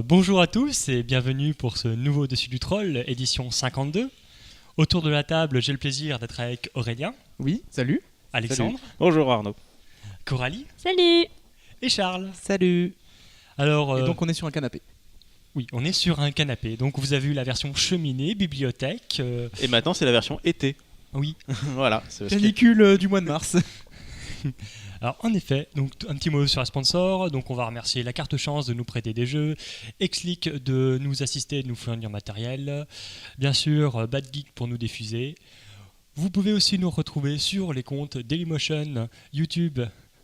Bonjour à tous et bienvenue pour ce nouveau Dessus du Troll, édition 52. Autour de la table, j'ai le plaisir d'être avec Aurélien. Oui, salut. Alexandre. Salut. Bonjour Arnaud. Coralie. Salut. Et Charles. Salut. Alors, et donc on est sur un canapé. Oui, on est sur un canapé. Donc vous avez eu la version cheminée, bibliothèque. Et maintenant c'est la version été. Oui. Voilà. Canicule du mois de mars. Alors en effet, donc un petit mot sur la sponsor. Donc on va remercier la carte chance de nous prêter des jeux, Xleak de nous assister, de nous fournir matériel, bien sûr Bad Geek pour nous diffuser. Vous pouvez aussi nous retrouver sur les comptes Dailymotion, YouTube,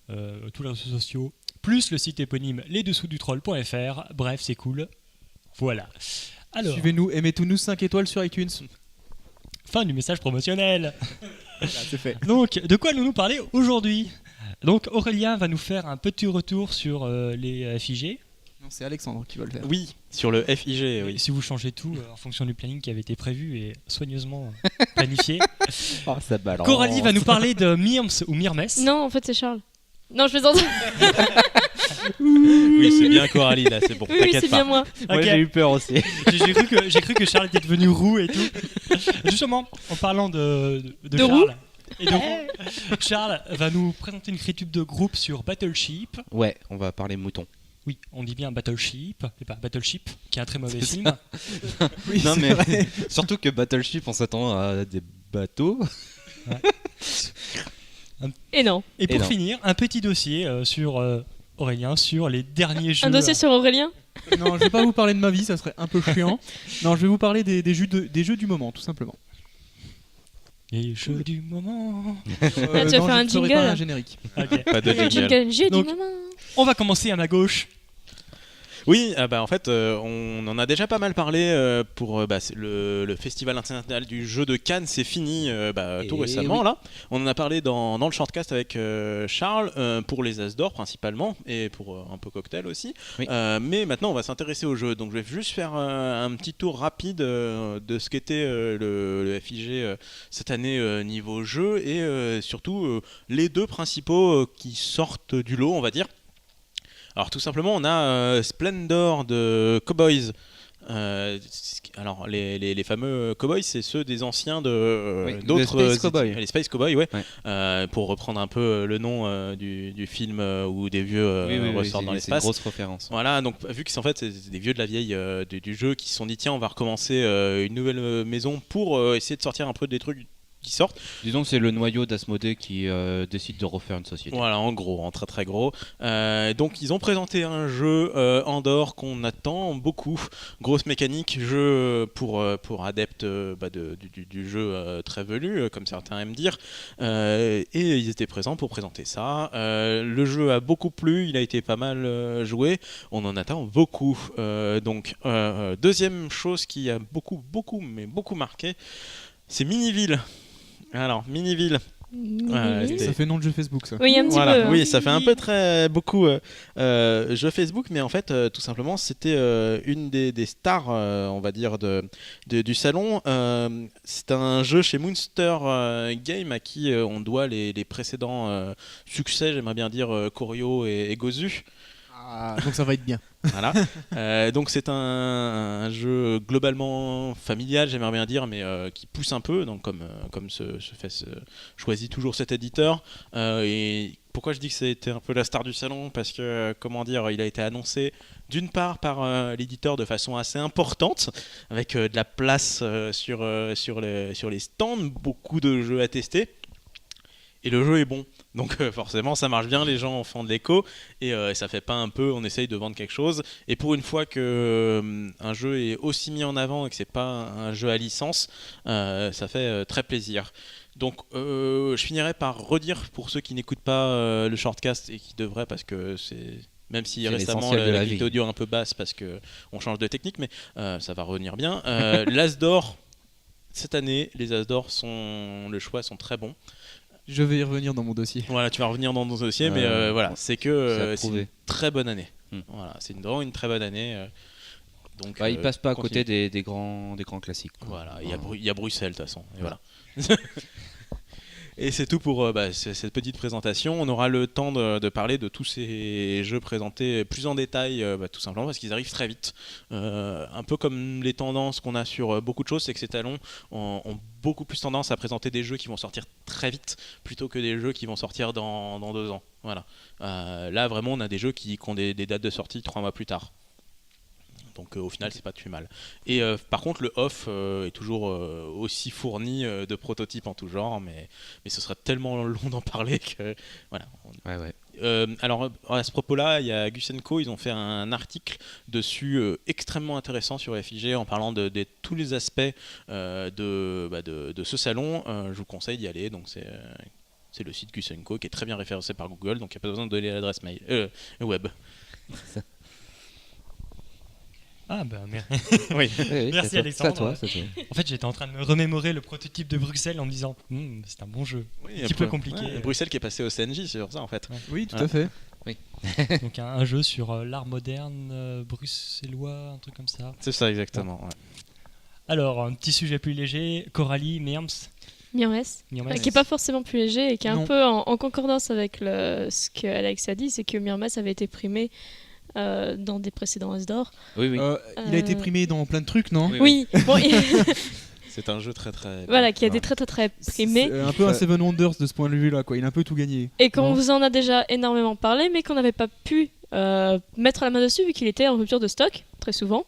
tous les réseaux sociaux, plus le site éponyme lesdessouxdutroll.fr. Bref, c'est cool. Voilà. Alors, suivez-nous et mettez-nous 5 étoiles sur iTunes. Fin du message promotionnel. Voilà, c'est fait. Donc, de quoi allons-nous parler aujourd'hui ? Donc Aurélien va nous faire un petit retour sur les FIG. Non, c'est Alexandre qui va le faire. Oui, sur le FIG, oui. Si vous changez tout en fonction du planning qui avait été prévu et soigneusement planifié. Oh, ça balance. Coralie va nous parler de Mirms ou Mirmes. Non, en fait c'est Charles. Non, je plaisante. Oui, c'est bien Coralie là, c'est bon, Oui, t'inquiète c'est pas. bien moi. Moi Ok. j'ai eu peur aussi. J'ai cru que Charles était devenu roux et tout. Justement, en parlant de De Charles. roux Et de roux, Charles va nous présenter une critique de groupe sur Battleship. Ouais, on va parler mouton. Oui, on dit bien Battleship, et pas Battleship, qui est un très mauvais C'est film. Oui, Non c'est mais vrai. surtout que Battleship, on s'attend à des bateaux. Et non. Et pour non. finir, un petit dossier sur Aurélien, sur les derniers jeux. Un dossier sur Aurélien. Non, je vais pas vous parler de ma vie, ça serait un peu chiant. Non, je vais vous parler des jeux du moment, tout simplement. Les jeux du moment. Ah, tu vas non, faire je un ne ferai jingle. pas un générique. Ok. Pas de Le jingle. jingle, jeu Donc- du moment. On va commencer à ma gauche. Oui, en fait, on en a déjà pas mal parlé pour c'est le Festival international du jeu de Cannes, c'est fini tout Et récemment oui. là. On en a parlé dans le shortcast avec Charles pour les As d'or principalement et pour un peu cocktail aussi. Oui. Mais maintenant, on va s'intéresser au jeu. Donc, je vais juste faire un petit tour rapide de ce qu'était le FIG cette année niveau jeu et surtout les deux principaux qui sortent du lot, on va dire. Alors tout simplement, on a Splendor de Cowboys. Alors les fameux Cowboys, c'est ceux des anciens de Oui, d'autres les Space Cowboys. les Space Cowboys, ouais. Ouais. Pour reprendre un peu le nom du film où des vieux ressortent dans c'est une l'espace. grosse référence. Voilà, donc vu que c'est des vieux de la vieille du jeu qui se sont dit tiens, on va recommencer une nouvelle maison pour essayer de sortir un peu des trucs qui sortent. Disons que c'est le noyau d'Asmodée qui décide de refaire une société. Voilà, en gros, en très très gros. Donc ils ont présenté un jeu Andorre qu'on attend beaucoup. Grosse mécanique, jeu pour adeptes du jeu très velu, comme certains aiment dire. Et ils étaient présents pour présenter ça. Le jeu a beaucoup plu, il a été pas mal joué. On en attend beaucoup. Deuxième chose qui a beaucoup marqué, c'est Miniville. Alors, Miniville. Ça fait nom de jeu Facebook, ça. Oui, un petit Voilà, peu. hein. oui, ça fait un peu beaucoup jeu Facebook, mais en fait, tout simplement, c'était une des stars, on va dire, du salon. C'est un jeu chez Monster Game à qui on doit les précédents succès, j'aimerais bien dire Corio et Gozu. Ah, donc ça va être bien. Voilà. Donc c'est un jeu globalement familial, j'aimerais bien dire, mais qui pousse un peu. Donc comme choisit toujours cet éditeur. Et pourquoi je dis que c'était un peu la star du salon ? Parce que il a été annoncé d'une part par l'éditeur de façon assez importante, avec de la place sur les stands, beaucoup de jeux à tester. Et le jeu est bon, donc forcément ça marche bien, les gens en font de l'écho et ça fait pas un peu, on essaye de vendre quelque chose. Et pour une fois que un jeu est aussi mis en avant et que c'est pas un jeu à licence, ça fait très plaisir. Donc je finirai par redire pour ceux qui n'écoutent pas le shortcast et qui devraient, parce que Même si C'est récemment l'essentiel de la la qualité vie. audio est un peu basse parce qu'on change de technique, mais ça va revenir bien. L'As d'or, cette année, les As d'or le choix sont très bons. Je vais y revenir dans mon dossier. Voilà, tu vas revenir dans ton dossier, mais voilà, c'est c'est que c'est approuvé. une très bonne année. Hmm. Voilà, c'est vraiment une très bonne année. Donc, Bah, il passe pas à continue. côté des grands classiques. quoi. Voilà, il y a Bruxelles de toute façon. Et voilà. Et c'est tout pour cette petite présentation. On aura le temps de parler de tous ces jeux présentés plus en détail, tout simplement parce qu'ils arrivent très vite. Un peu comme les tendances qu'on a sur beaucoup de choses, c'est que ces salons ont beaucoup plus tendance à présenter des jeux qui vont sortir très vite plutôt que des jeux qui vont sortir dans 2 ans. Voilà. Là, vraiment, on a des jeux qui ont des dates de sortie 3 mois plus tard. Donc au final, c'est pas tout mal. Et par contre, le off est toujours aussi fourni de prototypes en tout genre, mais ce serait tellement long d'en parler que voilà. Ouais. Alors à ce propos-là, il y a Gus & Co, ils ont fait un article dessus extrêmement intéressant sur FIG en parlant de tous les aspects de ce salon. Je vous conseille d'y aller. Donc c'est le site Gus & Co qui est très bien référencé par Google, donc il n'y a pas besoin de donner l'adresse mail web. Ah bah Oui. Merci, c'est Alexandre. toi, c'est toi. En fait, j'étais en train de me remémorer le prototype de Bruxelles en me disant c'est un bon jeu. Oui, Un petit peu compliqué. Bruxelles qui est passé au CNJ, c'est sur ça en fait. Oui, tout Ouais. à fait. Donc un jeu sur l'art moderne bruxellois, un truc comme ça. C'est ça exactement. Ouais. Alors, un petit sujet plus léger, Coralie, Mirms. Mirmes, Mirmes. qui est pas forcément plus léger et qui est un Non. peu en concordance avec ce que Alex a dit, c'est que Mirmes avait été primé dans des précédents As d'or. Oui, oui. Il a été primé dans plein de trucs, non? Oui. Oui, bon, C'est un jeu très très. voilà, qui a Ouais. été très primé. C'est un peu un Seven Wonders de ce point de vue-là, quoi. Il a un peu tout gagné. Et qu'on Non. vous en a déjà énormément parlé, mais qu'on n'avait pas pu mettre la main dessus vu qu'il était en rupture de stock, très souvent.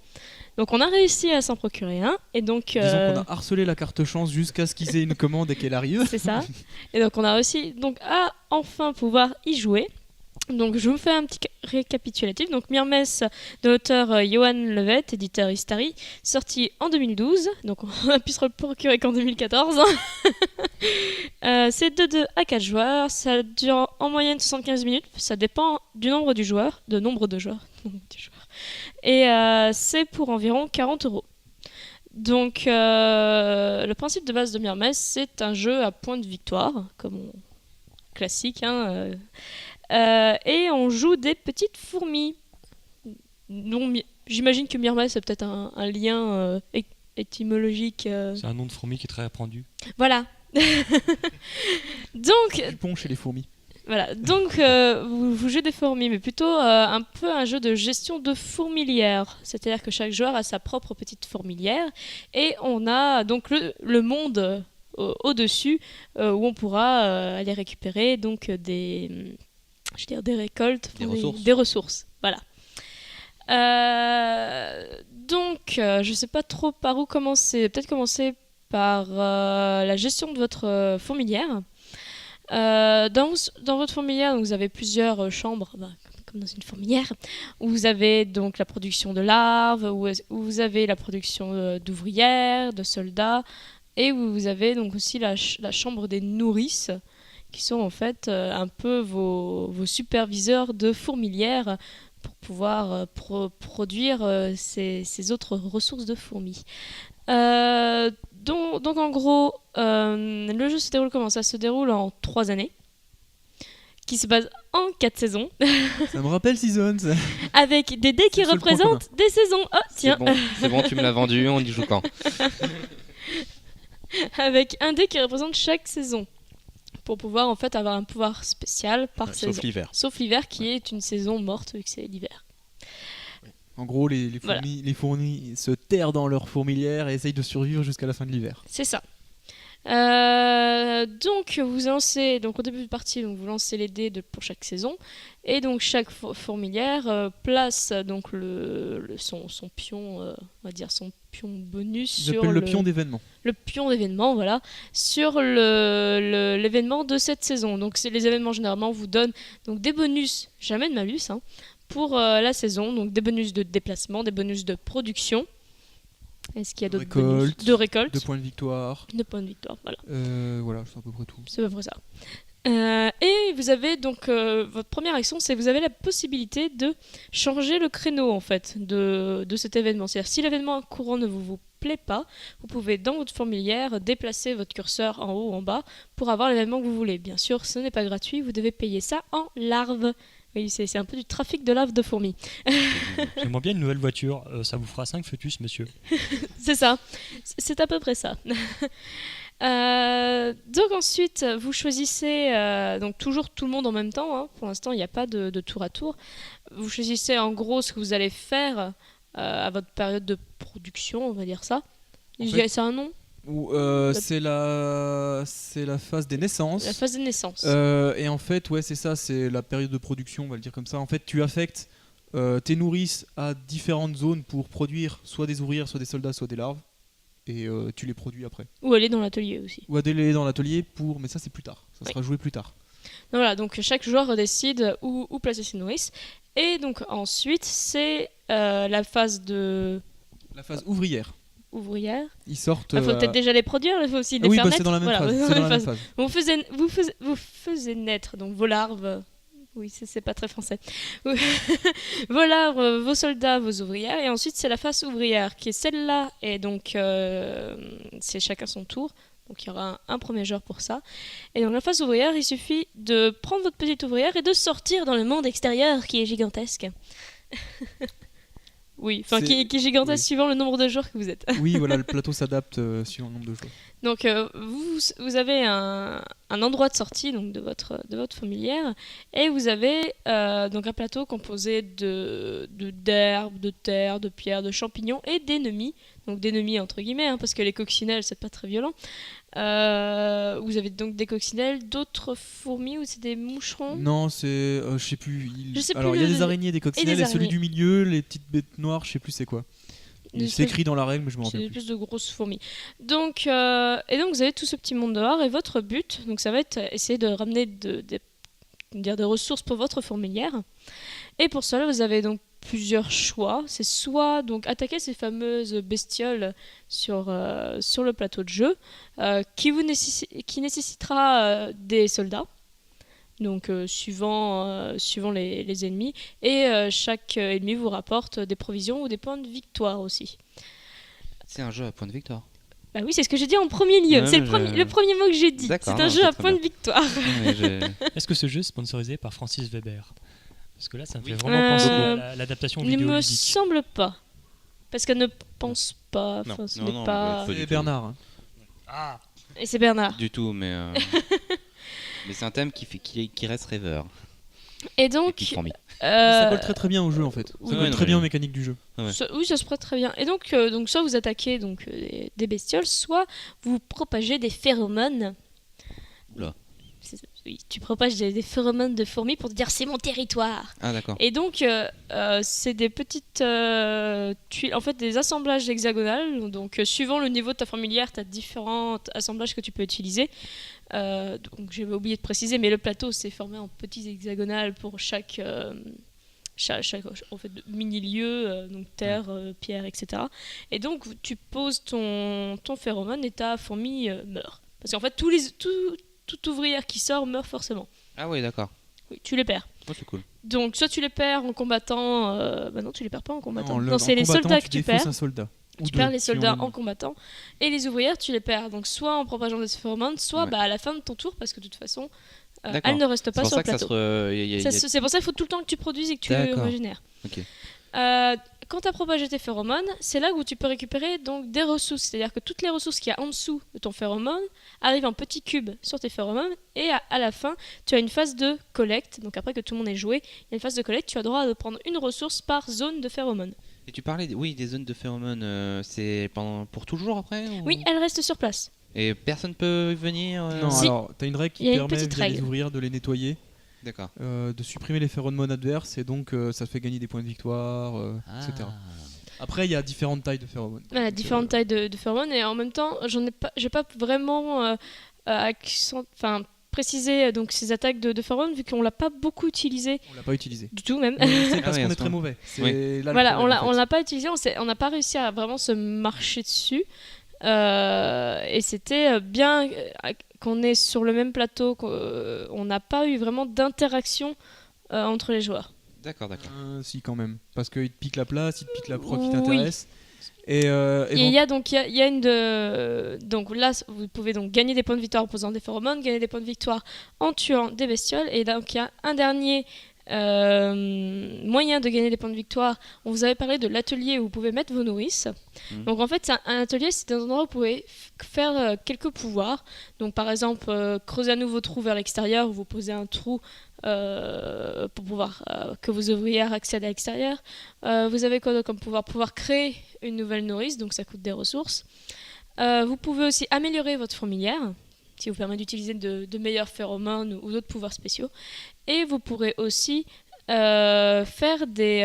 Donc on a réussi à s'en procurer un, et donc... Disons qu'on a harcelé la carte chance jusqu'à ce qu'ils aient une commande et qu'elle arrive. C'est ça. Et donc on a réussi donc, à enfin pouvoir y jouer. Donc je vous fais un petit récapitulatif. Donc Mirmes de l'auteur Johan Levet, éditeur Istari, sorti en 2012. Donc on a pu se le procurer qu'en 2014. C'est de 2 à 4 joueurs. Ça dure en moyenne 75 minutes. Ça dépend du nombre de joueurs. Et c'est pour environ 40 €. Donc le principe de base de Mirmes, c'est un jeu à points de victoire, classique, hein, et on joue des petites fourmis. J'imagine que Mirmes a peut-être un lien étymologique. C'est un nom de fourmi qui est très répandu. Voilà. Donc, Du pont chez les fourmis. voilà. Donc vous jouez des fourmis, mais plutôt un peu un jeu de gestion de fourmilière. C'est-à-dire que chaque joueur a sa propre petite fourmilière, et on a donc le monde au-dessus où on pourra aller récupérer donc des récoltes, des ressources. Voilà. Donc, je sais pas trop par où commencer. Peut-être commencer par la gestion de votre fourmilière. Dans votre fourmilière, donc, vous avez plusieurs chambres, comme dans une fourmilière, où vous avez donc la production de larves, où vous avez la production d'ouvrières, de soldats, et où vous avez donc aussi la chambre des nourrices, qui sont en fait un peu vos superviseurs de fourmilière pour pouvoir produire ces autres ressources de fourmis. Donc en gros, le jeu se déroule comment? Ça se déroule en 3 années, qui se base en 4 saisons, Ça me rappelle Seasons. avec des dés qui C'est le seul point représentent des saisons. Oh, tiens, C'est bon, tu me l'as vendu, on y joue quand? avec un dé qui représente chaque saison, pour pouvoir en fait avoir un pouvoir spécial par saison. Sauf l'hiver. Sauf l'hiver, qui est une saison morte vu que c'est l'hiver. En gros, les Voilà. fourmis se terrent dans leur fourmilière et essayent de survivre jusqu'à la fin de l'hiver. C'est ça. Donc vous lancez, donc au début de partie, donc vous lancez les dés pour chaque saison, et donc chaque fourmilière place donc son pion, on va dire son pion bonus Ils sur appellent le pion d'événement. le pion d'événement, voilà, sur l'événement de cette saison. Donc les événements généralement vous donnent donc des bonus, jamais de malus, hein, pour la saison, donc des bonus de déplacement, des bonus de production. Est-ce qu'il y a d'autres bonus? De récolte, De points de victoire. de points de victoire, voilà. Voilà, c'est à peu près tout. C'est à peu près ça. Et vous avez donc votre première action, c'est que vous avez la possibilité de changer le créneau en fait de cet événement. C'est-à-dire si l'événement courant ne vous plaît pas, vous pouvez dans votre fourmilière déplacer votre curseur en haut ou en bas pour avoir l'événement que vous voulez. Bien sûr, ce n'est pas gratuit, vous devez payer ça en larves. Oui, c'est un peu du trafic de larves de fourmis. J'aimerais bien une nouvelle voiture. Ça vous fera 5 fœtus, monsieur. C'est ça, c'est à peu près ça. Donc ensuite, vous choisissez donc toujours tout le monde en même temps. Hein. Pour l'instant, il n'y a pas de tour à tour. Vous choisissez en gros ce que vous allez faire à votre période de production, on va dire ça. C'est un nom. Ou c'est la phase des naissances. La phase de naissance. Et en fait, ouais, c'est ça, c'est la période de production, on va le dire comme ça. En fait, tu affectes tes nourrices à différentes zones pour produire soit des ouvrières, soit des soldats, soit des larves. Et tu les produis après. Ou aller dans l'atelier aussi. Ou aller dans l'atelier pour... Mais ça, c'est plus tard. Ça sera joué plus tard. Donc voilà, donc chaque joueur décide où placer ses nourrices. Et donc ensuite, c'est la phase de... La phase ouvrière. Ouvrière. Ils sortent... Il faut peut-être déjà les produire, il faut aussi les oui, faire bah, naître. c'est dans la même Voilà, phase. dans C'est la dans la même phase. Vous faisiez naître donc vos larves. Oui, c'est pas très français. Vos larves, vos soldats, vos ouvrières. Et ensuite, c'est la phase ouvrière qui est celle-là. Et donc, c'est chacun son tour. Donc, il y aura un premier joueur pour ça. Et donc, la phase ouvrière, il suffit de prendre votre petite ouvrière et de sortir dans le monde extérieur qui est gigantesque. Oui, enfin qui est gigantesque suivant le nombre de joueurs que vous êtes. Oui, voilà, le plateau s'adapte suivant le nombre de joueurs. Donc vous avez un endroit de sortie donc, de votre fourmilière et vous avez donc un plateau composé d'herbes, de terre, de pierres, de champignons et d'ennemis. Donc d'ennemis entre guillemets, hein, parce que les coccinelles c'est pas très violent. Vous avez donc des coccinelles, d'autres fourmis ou c'est des moucherons? Non, c'est... je sais plus. Je sais plus Alors il y a des araignées, des coccinelles et, celui araignées. du milieu, les petites bêtes noires, je sais plus c'est quoi. C'est écrit dans la règle, mais je me C'est rappelle des plus. espèces de grosses fourmis. Donc, et donc vous avez tout ce petit monde dehors et votre but, donc ça va être essayer de ramener des ressources pour votre fourmilière. Et pour cela, vous avez donc plusieurs choix. C'est soit donc attaquer ces fameuses bestioles sur le plateau de jeu, qui nécessitera des soldats. Donc suivant les ennemis et chaque ennemi vous rapporte des provisions ou des points de victoire aussi. C'est un jeu à point de victoire. Bah oui, c'est ce que j'ai dit en premier lieu. Ouais, c'est mais le premier mot que j'ai dit. D'accord, C'est un non, jeu c'est à très point de bien. victoire. Est-ce que ce jeu est sponsorisé par Francis Weber? Parce que là, ça me fait vraiment penser à l'adaptation Il ne me vidéoludique. semble pas. Parce qu'elle ne pense pas. Non. Enfin, ce Non, n'est non, pas... mais Et Bernard. Hein. Ah, Et c'est Bernard. Du tout, mais mais c'est un thème qui reste rêveur. Et Et donc... qui fourmille. Ça colle très très bien au jeu en fait. oui, Ça colle très bien aux mécaniques du jeu. Ouais. Oui, ça se prête très bien. Et donc soit vous attaquez donc, des bestioles, soit vous propagez des phéromones. Oula. Oui, tu propages des phéromones de fourmis pour te dire c'est mon territoire. Ah d'accord. Et donc c'est des petites tuiles, en fait des assemblages hexagonales. Donc suivant le niveau de ta fourmilière, tu as différents assemblages que tu peux utiliser. Donc j'avais oublié de préciser, mais le plateau c'est formé en petits hexagonales pour chaque en fait, mini-lieu, donc terre, pierre, etc. Et donc tu poses ton phéromone et ta fourmi meurt. Parce qu'en fait toute ouvrière qui sort meurt forcément. Ah oui, d'accord. Oui, tu les perds. Oh, c'est cool. Donc soit tu les perds en combattant, bah non tu les perds pas en combattant. Non, c'est en les combattant, soldats que tu défausses perds. un soldat. Ou Tu deux, perds les suivant soldats le- en combattant et les ouvrières tu les perds. Donc soit en propageant des phéromones, soit Ouais. bah, à la fin de ton tour parce que de toute façon D'accord. elles ne restent C'est pas pour sur ça le que ça plateau. C'est pour ça qu'il faut tout le temps que tu produises et que tu D'accord. régénères. Ok. Quand tu as propagé tes phéromones, c'est là où tu peux récupérer donc des ressources. C'est-à-dire que toutes les ressources qu'il y a en dessous de ton phéromone arrivent en petits cubes sur tes phéromones. Et à la fin, tu as une phase de collecte. Donc après que tout le monde ait joué, il y a une phase de collecte. Tu as le droit de prendre une ressource par zone de phéromone. Et tu parlais, oui, des zones de phéromones. C'est pour toujours après ou... Oui, elles restent sur place. Et personne peut venir. Non, Si. alors t'as une règle Il y qui a une permet petite via les règle. ouvrières de les nettoyer, D'accord. de supprimer les phéromones adverses et donc ça fait gagner des points de victoire, etc. Après il y a différentes tailles de phéromones. Voilà, Donc, différentes tailles de phéromones. Et en même temps, j'ai pas vraiment précisé donc, ces attaques de phéromones vu qu'on l'a pas beaucoup utilisé On l'a pas utilisé. du tout même. C'est parce oui, à qu'on ce est très moment. mauvais. C'est Oui. là le Voilà, problème, en on fait. l'a pas utilisé, on n'a pas réussi à vraiment se marcher dessus. Et c'était bien qu'on est sur le même plateau, qu'on n'a pas eu vraiment d'interaction entre les joueurs. D'accord. Si, quand même. Parce qu'il te pique la place, il te pique la proie qui Oui. t'intéresse. Et il y a une donc là vous pouvez donc gagner des points de victoire en posant des phéromones, gagner des points de victoire en tuant des bestioles, et donc il y a un dernier moyen de gagner des points de victoire. On vous avait parlé de l'atelier où vous pouvez mettre vos nourrices. Donc en fait un atelier, c'est un endroit où vous pouvez faire quelques pouvoirs. Donc par exemple creuser un nouveau trou vers l'extérieur, où vous posez un trou pour pouvoir que vos ouvrières accèdent à l'extérieur. Vous avez quoi d'autre comme pouvoir créer une nouvelle nourrice, donc ça coûte des ressources. Vous pouvez aussi améliorer votre fourmilière, qui vous permet d'utiliser de meilleurs phéromones ou d'autres pouvoirs spéciaux. Et vous pourrez aussi faire des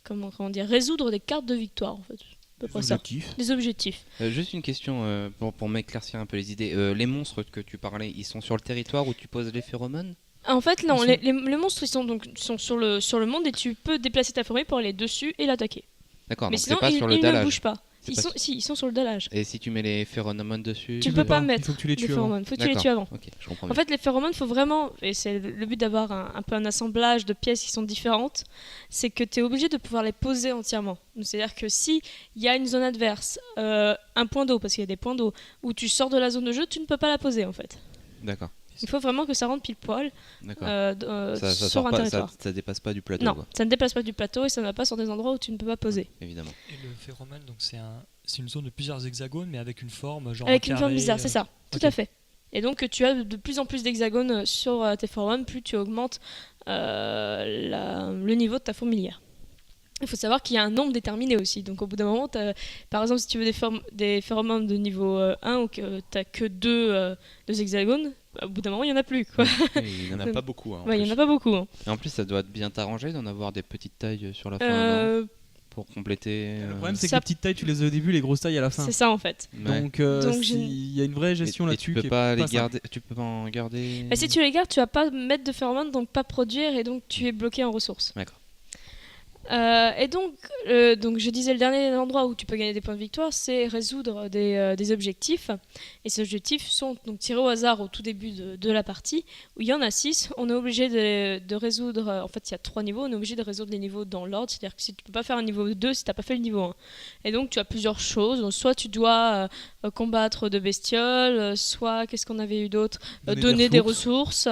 comment dire, résoudre des cartes de victoire en fait. À peu près ça. Des objectifs. Juste une question pour m'éclaircir un peu les idées. Les monstres que tu parlais, ils sont sur le territoire où tu poses les phéromones? En fait, non, les monstres sont sur le monde, et tu peux déplacer ta fourmi pour aller dessus et l'attaquer. D'accord, Mais donc sinon, c'est pas sur le ils ne dallage. bougent pas. C'est Ils pas sont sur le dallage. Et si tu mets les phéromones dessus? Tu ne peux pas Il mettre faut que tu les des tues avant. phéromones. Faut que tu les D'accord. tues avant. Ok, je comprends En bien. fait, les phéromones, faut vraiment, et c'est le but d'avoir un peu un assemblage de pièces qui sont différentes, c'est que tu es obligé de pouvoir les poser entièrement. Donc, c'est-à-dire que si il y a une zone adverse, un point d'eau, parce qu'il y a des points d'eau, où tu sors de la zone de jeu, tu ne peux pas la poser en fait. D'accord. Il faut vraiment que ça rentre pile poil Ça sur sort un pas, territoire. ça dépasse pas du plateau, Non, quoi. ça ne déplace pas du plateau, et ça ne va pas sur des endroits où tu ne peux pas poser. Évidemment. Et le phéromone, donc c'est une zone de plusieurs hexagones, mais avec une forme genre Avec une carré, forme bizarre, c'est ça, tout ok. à fait. Et donc tu as de plus en plus d'hexagones sur tes phéromones, plus tu augmentes le niveau de ta fourmilière. Il faut savoir qu'il y a un nombre déterminé aussi. Donc au bout d'un moment, par exemple, si tu veux des phéromones de niveau 1 ou que tu n'as que deux hexagones, au bout d'un moment, il n'y en a plus, quoi. Il n'y en a pas beaucoup. Hein, en Ouais, il plus. n'y en a pas beaucoup. Hein. Et en plus, ça doit être bien t'arranger d'en avoir des petites tailles sur la fin, non pour compléter. Le problème, c'est que Ça- les petites tailles, tu les as au début, les grosses tailles à la fin. C'est ça en fait. Ouais. Donc, Donc, il y a une vraie gestion Et là-dessus. tu peux qui est pas les simple. garder. Tu peux pas en garder. Bah, si tu les gardes, tu vas pas mettre de phéromones, donc pas produire, et donc tu es bloqué en ressources. D'accord. Et donc je disais, le dernier endroit où tu peux gagner des points de victoire, c'est résoudre des objectifs. Et ces objectifs sont donc tirés au hasard au tout début de la partie, où il y en a 6. On est obligé de résoudre, en fait il y a 3 niveaux, on est obligé de résoudre les niveaux dans l'ordre, c'est-à-dire que si tu peux pas faire un niveau 2 si tu n'as pas fait le niveau 1. Et donc tu as plusieurs choses, donc, soit tu dois combattre de bestioles, soit, qu'est-ce qu'on avait eu d'autre, donner des ressources.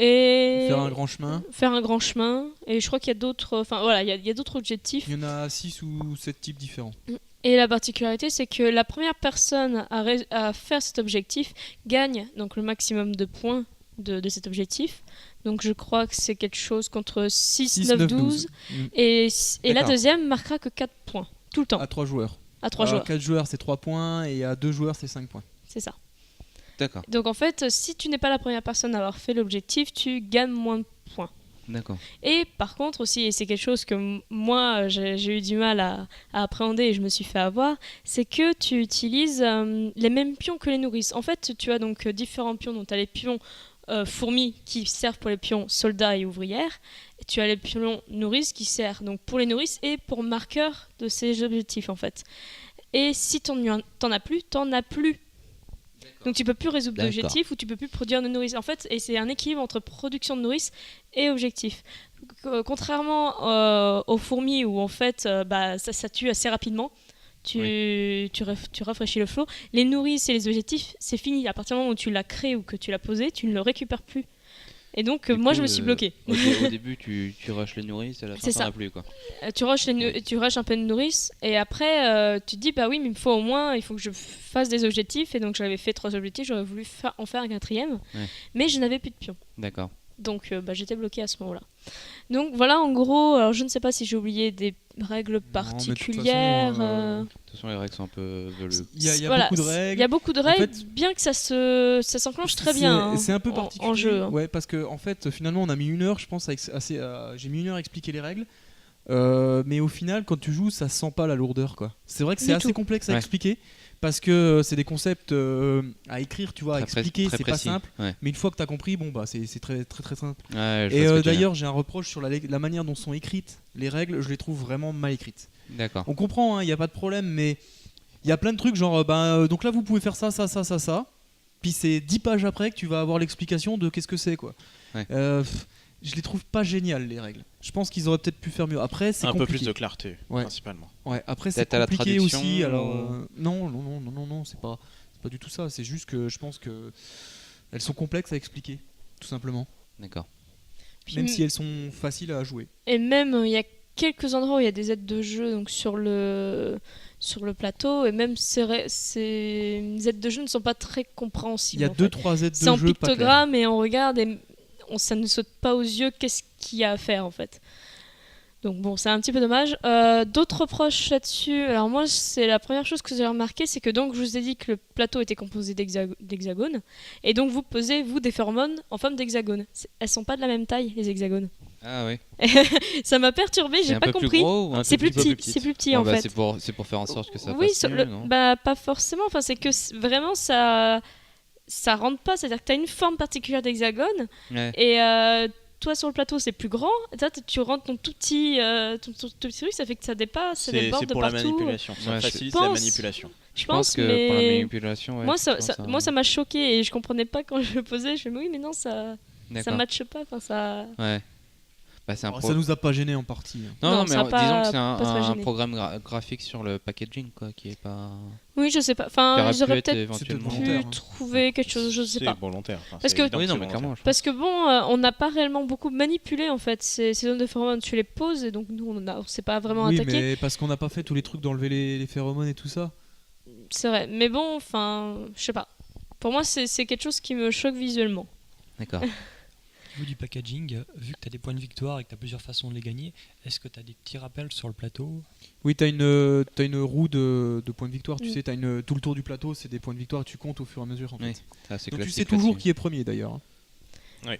Et Faire un grand chemin. faire un grand chemin, et je crois qu'il y a d'autres, enfin voilà, il y a d'autres objectifs. Il y en a 6 ou 7 types différents. Et la particularité, c'est que la première personne à faire cet objectif gagne donc le maximum de points de cet objectif. Donc je crois que c'est quelque chose contre 6, 9, 12. Et la D'accord. deuxième marquera que 4 points, tout le temps, À 3 joueurs. à 3 Alors, joueurs. 4 joueurs, c'est 3 points. Et à 2 joueurs, c'est 5 points. C'est ça. D'accord. Donc en fait, si tu n'es pas la première personne à avoir fait l'objectif, tu gagnes moins de points. D'accord. Et par contre aussi, et c'est quelque chose que moi j'ai eu du mal à appréhender et je me suis fait avoir, c'est que tu utilises les mêmes pions que les nourrices. En fait, tu as donc différents pions, donc tu as les pions fourmis qui servent pour les pions soldats et ouvrières, et tu as les pions nourrices qui servent donc pour les nourrices et pour marqueur de ces objectifs en fait. Et si t'en as plus, t'en as plus. Donc tu peux plus résoudre D'accord. d'objectifs ou tu peux plus produire de nourrice. En fait, et c'est un équilibre entre production de nourrice et objectif. Contrairement aux fourmis où en fait ça tue assez rapidement, tu rafraîchis le flot. Les nourrices et les objectifs, c'est fini. À partir du moment où tu l'as créé ou que tu l'as posé, tu ne le récupères plus. Et donc Du moi coup, je me suis bloquée. Au début, tu rushes les nourrices, à la fin, C'est t'en ça. as plus, quoi. Tu rushes un peu de nourrice et après tu te dis bah oui, mais il me faut au moins, il faut que je fasse des objectifs. Et donc j'avais fait 3 objectifs, j'aurais voulu en faire un 4e, mais je n'avais plus de pions. D'accord. Donc j'étais bloquée à ce moment-là. Donc voilà en gros, alors je ne sais pas si j'ai oublié des règles mais de toute façon, particulières. De toute façon, les règles sont un peu velues. Il y a Voilà, beaucoup de Il y règles. a beaucoup de En règles, fait, bien que ça s'enclenche très bien. hein, C'est un peu en particulier. jeu. hein. Ouais, parce que en fait, finalement, on a mis 1 heure, je pense, j'ai mis 1 heure à expliquer les règles. Mais au final, quand tu joues, ça sent pas la lourdeur, quoi. C'est vrai que c'est Du assez tout. complexe à Ouais. expliquer parce que c'est des concepts à écrire, tu vois, à expliquer, très c'est pas précis. simple. Ouais. Mais une fois que t'as compris, bon bah c'est très très très simple. Ouais, je Et vois ce que tu veux dire. d'ailleurs, j'ai un reproche sur la manière dont sont écrites les règles. Je les trouve vraiment mal écrites. D'accord. On comprend, il n'y a pas de problème, mais Il y a plein de trucs genre donc là vous pouvez faire ça. Puis c'est 10 pages après que tu vas avoir l'explication de qu'est-ce que c'est quoi. Ouais. Je les trouve pas géniales les règles. Je pense qu'ils auraient peut-être pu faire mieux. Après c'est Un peu compliqué. plus de clarté, Ouais. principalement. Ouais, après c'est Peut-être à la compliqué traduction, aussi. Alors ou- non, c'est pas du tout ça. C'est juste que je pense que elles sont complexes à expliquer, tout simplement. D'accord. Puis Même si elles sont faciles à jouer. Et même, il y a quelques endroits où il y a des aides de jeu donc sur le plateau, et même ces aides de jeu ne sont pas très Il compréhensibles. y a en deux fait. trois aides de C'est en jeu pas claires. pictogramme et on regarde et ça ne saute pas aux yeux qu'est-ce qu'il y a à faire en fait. Donc bon, c'est un petit peu dommage. D'autres reproches là-dessus, alors moi c'est la première chose que j'ai remarqué, c'est que donc je vous ai dit que le plateau était composé d'hexagones, et donc vous posez vous des phéromones en forme d'hexagone. Elles sont pas de la même taille les hexagones. Ah oui. Ça m'a perturbé, C'est j'ai un pas peu plus compris. gros ou un C'est peu plus plus petit, c'est plus petit en Ouais, bah, fait. c'est pour faire en sorte que ça Oui, passe mieux, non bah pas forcément. Enfin, c'est que vraiment ça rentre pas. C'est-à-dire que tu as une forme particulière d'hexagone Ouais. et toi sur le plateau c'est plus grand. Et toi, tu rentres ton tout petit truc, ça fait que ça dépasse, ça C'est déborde de pour la partout. manipulation, ça Ouais, je facilite pense. la manipulation. Je Je pense que mais pour la manipulation, ouais, moi effectivement, moi ça m'a choqué et je comprenais pas quand je le posais. Je me dis oui mais non ça D'accord. matche pas. Enfin ça. Ouais. Bah, c'est un Alors, ça nous a pas gêné en partie. Non, Non, mais ça a pas- disons que c'est pas très un gêné. programme graphique sur le packaging, quoi, qui est pas. Oui, je sais pas. qui Enfin, aurait pu j'aurais être peut-être éventuellement. volontaire, pu hein. trouver quelque chose, je sais C'est pas. volontaire. Enfin, Parce c'est que- évident Oui, non, c'est mais volontaire. clairement. Je Parce que bon, on n'a pas réellement beaucoup manipulé en fait ces zones de phéromones. Tu les poses et donc nous on s'est pas vraiment Oui, attaqué. mais parce qu'on n'a pas fait tous les trucs d'enlever les phéromones et tout ça. C'est vrai. Mais bon, enfin, je sais pas. Pour moi, c'est quelque chose qui me choque visuellement. D'accord. Au niveau du packaging, vu que tu as des points de victoire et que tu as plusieurs façons de les gagner, est-ce que tu as des petits rappels sur le plateau? Oui, t'as une roue de points de victoire. Tu Mm. sais, tout le tour du plateau, c'est des points de victoire. Tu comptes au fur et à mesure. En fait. Oui, c'est assez Donc tu classique sais toujours là-dessus. qui est premier d'ailleurs. hein.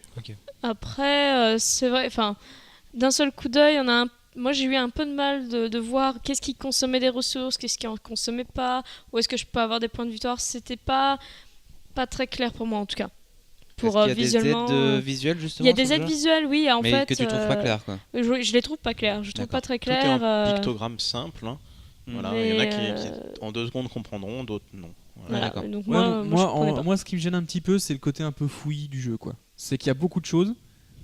Après, c'est vrai. Enfin, d'un seul coup d'œil, moi j'ai eu un peu de mal de voir qu'est-ce qui consommait des ressources, qu'est-ce qui en consommait pas, où est-ce que je peux avoir des points de victoire. C'était pas très clair pour moi en tout cas. Pour Est-ce qu'il y a visuellement. des aides visuelles Il justement y a des sur le aides jeu visuelles, oui, en mais fait. que tu trouves pas claires, quoi. Je les trouve pas claires. Je trouve D'accord. pas très Tout est claires. un pictogramme simple. Hein. Voilà, il y en a qui Mais, en 2 secondes comprendront, d'autres non. Voilà. voilà. d'accord. Donc Ouais, moi, donc, moi, je comprenais pas. moi, ce qui me gêne un petit peu, c'est le côté un peu fouillis du jeu, quoi. C'est qu'il y a beaucoup de choses,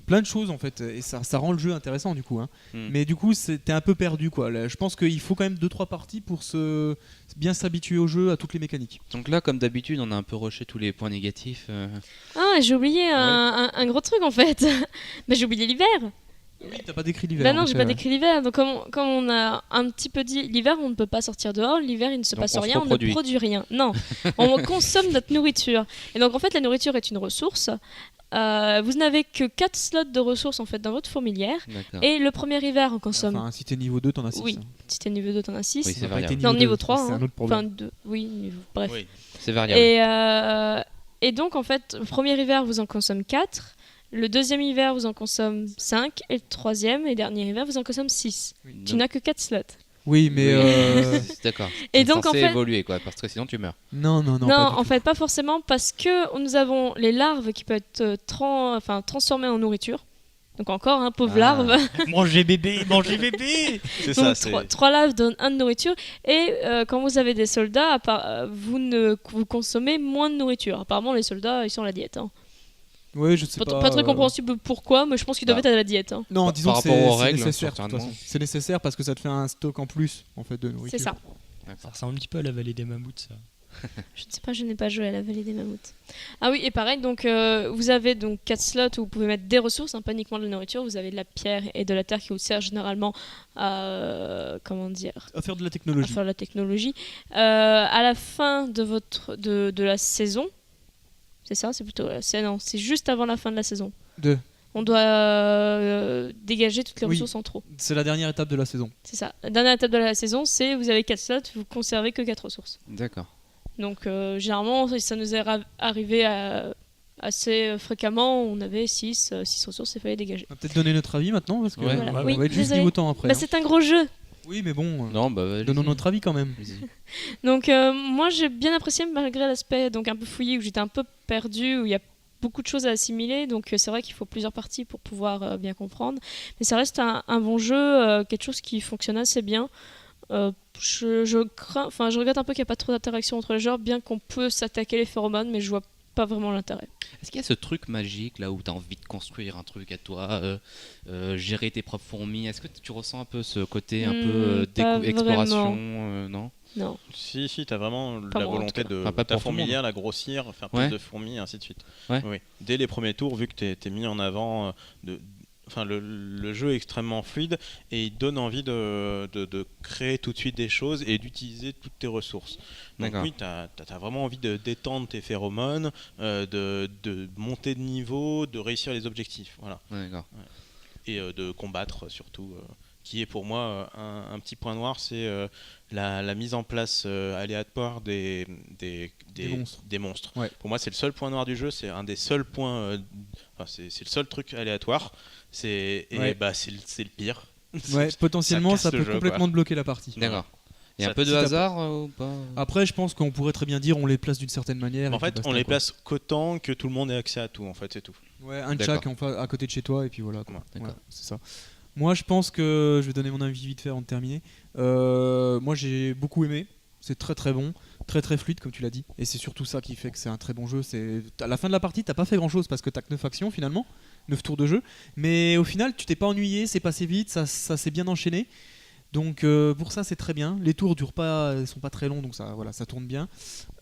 plein de choses en fait, et ça rend le jeu intéressant du coup. Hein. Hmm. Mais du coup, t'es un peu perdu, quoi. Là, je pense qu'il faut quand même 2-3 parties pour bien s'habituer au jeu, à toutes les mécaniques. Donc là, comme d'habitude, on a un peu rushé tous les points négatifs. Ah, j'ai oublié un gros truc en fait. Bah, j'ai oublié l'hiver. Oui, t'as pas décrit l'hiver. Bah non, en j'ai effet, pas ouais. décrit l'hiver. Donc comme on a un petit peu dit, l'hiver on ne peut pas sortir dehors, l'hiver il ne se Donc, passe on se rien, on ne reproduit. produit rien. Non, on consomme notre nourriture. Et donc en fait la nourriture est une ressource. Vous n'avez que 4 slots de ressources en fait dans votre fourmilière. D'accord. Et le premier hiver on consomme. Enfin, si t'es niveau 2, t'en as 6. Oui. Si t'es niveau 2, t'en as 6. Oui, c'est Ça n'a pas été variable. Non, niveau 2, 3. C'est un autre Enfin, problème. 2. Oui, bref. Oui. C'est variable. Et donc, en fait, le premier hiver, vous en consommez 4. Le deuxième hiver, vous en consommez 5. Et le troisième et dernier hiver, vous en consommez 6. Tu Donc- n'as que 4 slots. Oui, mais. D'accord. Et C'est donc, en censé fait. évoluer, quoi, parce que sinon tu meurs. Non, Non, pas du en tout. fait, pas forcément, parce que nous avons les larves qui peuvent être transformées en nourriture. Donc, encore, un pauvre Ah. larve. Mangez bébé, mangez bébé. C'est ça, Donc, c'est. 3 larves donnent 1 de nourriture. Et quand vous avez des soldats, vous consommez moins de nourriture. Apparemment, les soldats, ils sont à la diète. Hein. Ouais, je sais Pas, pas. pas très compréhensible pourquoi, mais je pense qu'ils doivent Bah. être à la diète. Hein. Non, disons Par que rapport aux c'est règles, nécessaire. de toute certainement. façon. C'est nécessaire parce que ça te fait un stock en plus en fait de nourriture. C'est ça. Ça ressemble un petit peu à la vallée des mammouths, ça. Je ne sais pas, je n'ai pas joué à la vallée des mammouths. Ah oui, et pareil, donc vous avez donc 4 slots où vous pouvez mettre des ressources, hein, pas uniquement de la nourriture. Vous avez de la pierre et de la terre qui vous sert généralement à comment dire, À faire de la à technologie. faire de la technologie. À la fin de la saison, c'est ça, c'est plutôt non, c'est juste avant la fin de la saison. On doit dégager toutes les Oui. ressources en trop. C'est la dernière étape de la saison. C'est ça. La dernière étape de la saison, c'est vous avez 4 slots, vous conservez que 4 ressources. D'accord. Donc généralement, ça nous est arrivé assez fréquemment. On avait 6 ressources et il fallait dégager. On va peut-être donner notre avis maintenant parce que Ouais. Voilà. on Oui, va être juste désolé. niveau temps après. Bah, hein. c'est un gros jeu. Oui, mais bon, Non, bah, allez-y. donnons notre avis quand même. Allez-y. Donc moi j'ai bien apprécié malgré l'aspect donc un peu fouillé où j'étais un peu perdu, où il y a beaucoup de choses à assimiler. Donc c'est vrai qu'il faut plusieurs parties pour pouvoir bien comprendre. Mais ça reste un bon jeu, quelque chose qui fonctionne assez bien. je regrette un peu qu'il n'y a pas trop d'interaction entre les joueurs, bien qu'on peut s'attaquer les phéromones, mais je vois pas vraiment l'intérêt. Est-ce qu'il y a ce truc magique là où tu as envie de construire un truc à toi, gérer tes propres fourmis? Est-ce que tu ressens un peu ce côté un peu pas exploration non? Non. Si, t'as vraiment Pas la moi, en volonté tout de Enfin, pas ta pour tout le monde. fourmilière, la grossir, faire Ouais. plus de fourmis, et ainsi de suite. Ouais. Oui. Dès les premiers tours, vu que t'es mis en avant, le jeu est extrêmement fluide et il donne envie de créer tout de suite des choses et d'utiliser toutes tes ressources. Donc D'accord. oui, t'as vraiment envie de détendre tes phéromones, de monter de niveau, de réussir les objectifs. Voilà. Ouais, d'accord. Et de combattre surtout, qui est pour moi un petit point noir, c'est la mise en place aléatoire des monstres. Ouais. Pour moi, c'est le seul point noir du jeu, c'est un des seuls points, c'est le seul truc aléatoire, c'est le pire. Ouais, potentiellement, casse ça le peut jeu, complètement te bloquer la partie. D'accord. Il y a Ça- un peu de si t'as pas- hasard ou pas? Après, je pense qu'on pourrait très bien dire on les place d'une certaine manière. En et puis fait, basta, on les quoi. place qu'autant que tout le monde ait accès à tout, en fait, c'est tout. Ouais, un de D'accord. chaque à côté de chez toi, et puis voilà. Quoi. Ouais, d'accord. Ouais, c'est ça. Moi, je pense que je vais donner mon avis vite fait avant de terminer. Moi, j'ai beaucoup aimé. C'est très très bon, très très fluide comme tu l'as dit. Et c'est surtout ça qui fait que c'est un très bon jeu. C'est à la fin de la partie, t'as pas fait grand chose parce que t'as que 9 actions finalement, 9 tours de jeu. Mais au final, tu t'es pas ennuyé, c'est passé vite, ça s'est bien enchaîné. Donc pour ça, c'est très bien. Les tours durent pas, ils sont pas très longs, donc ça tourne bien.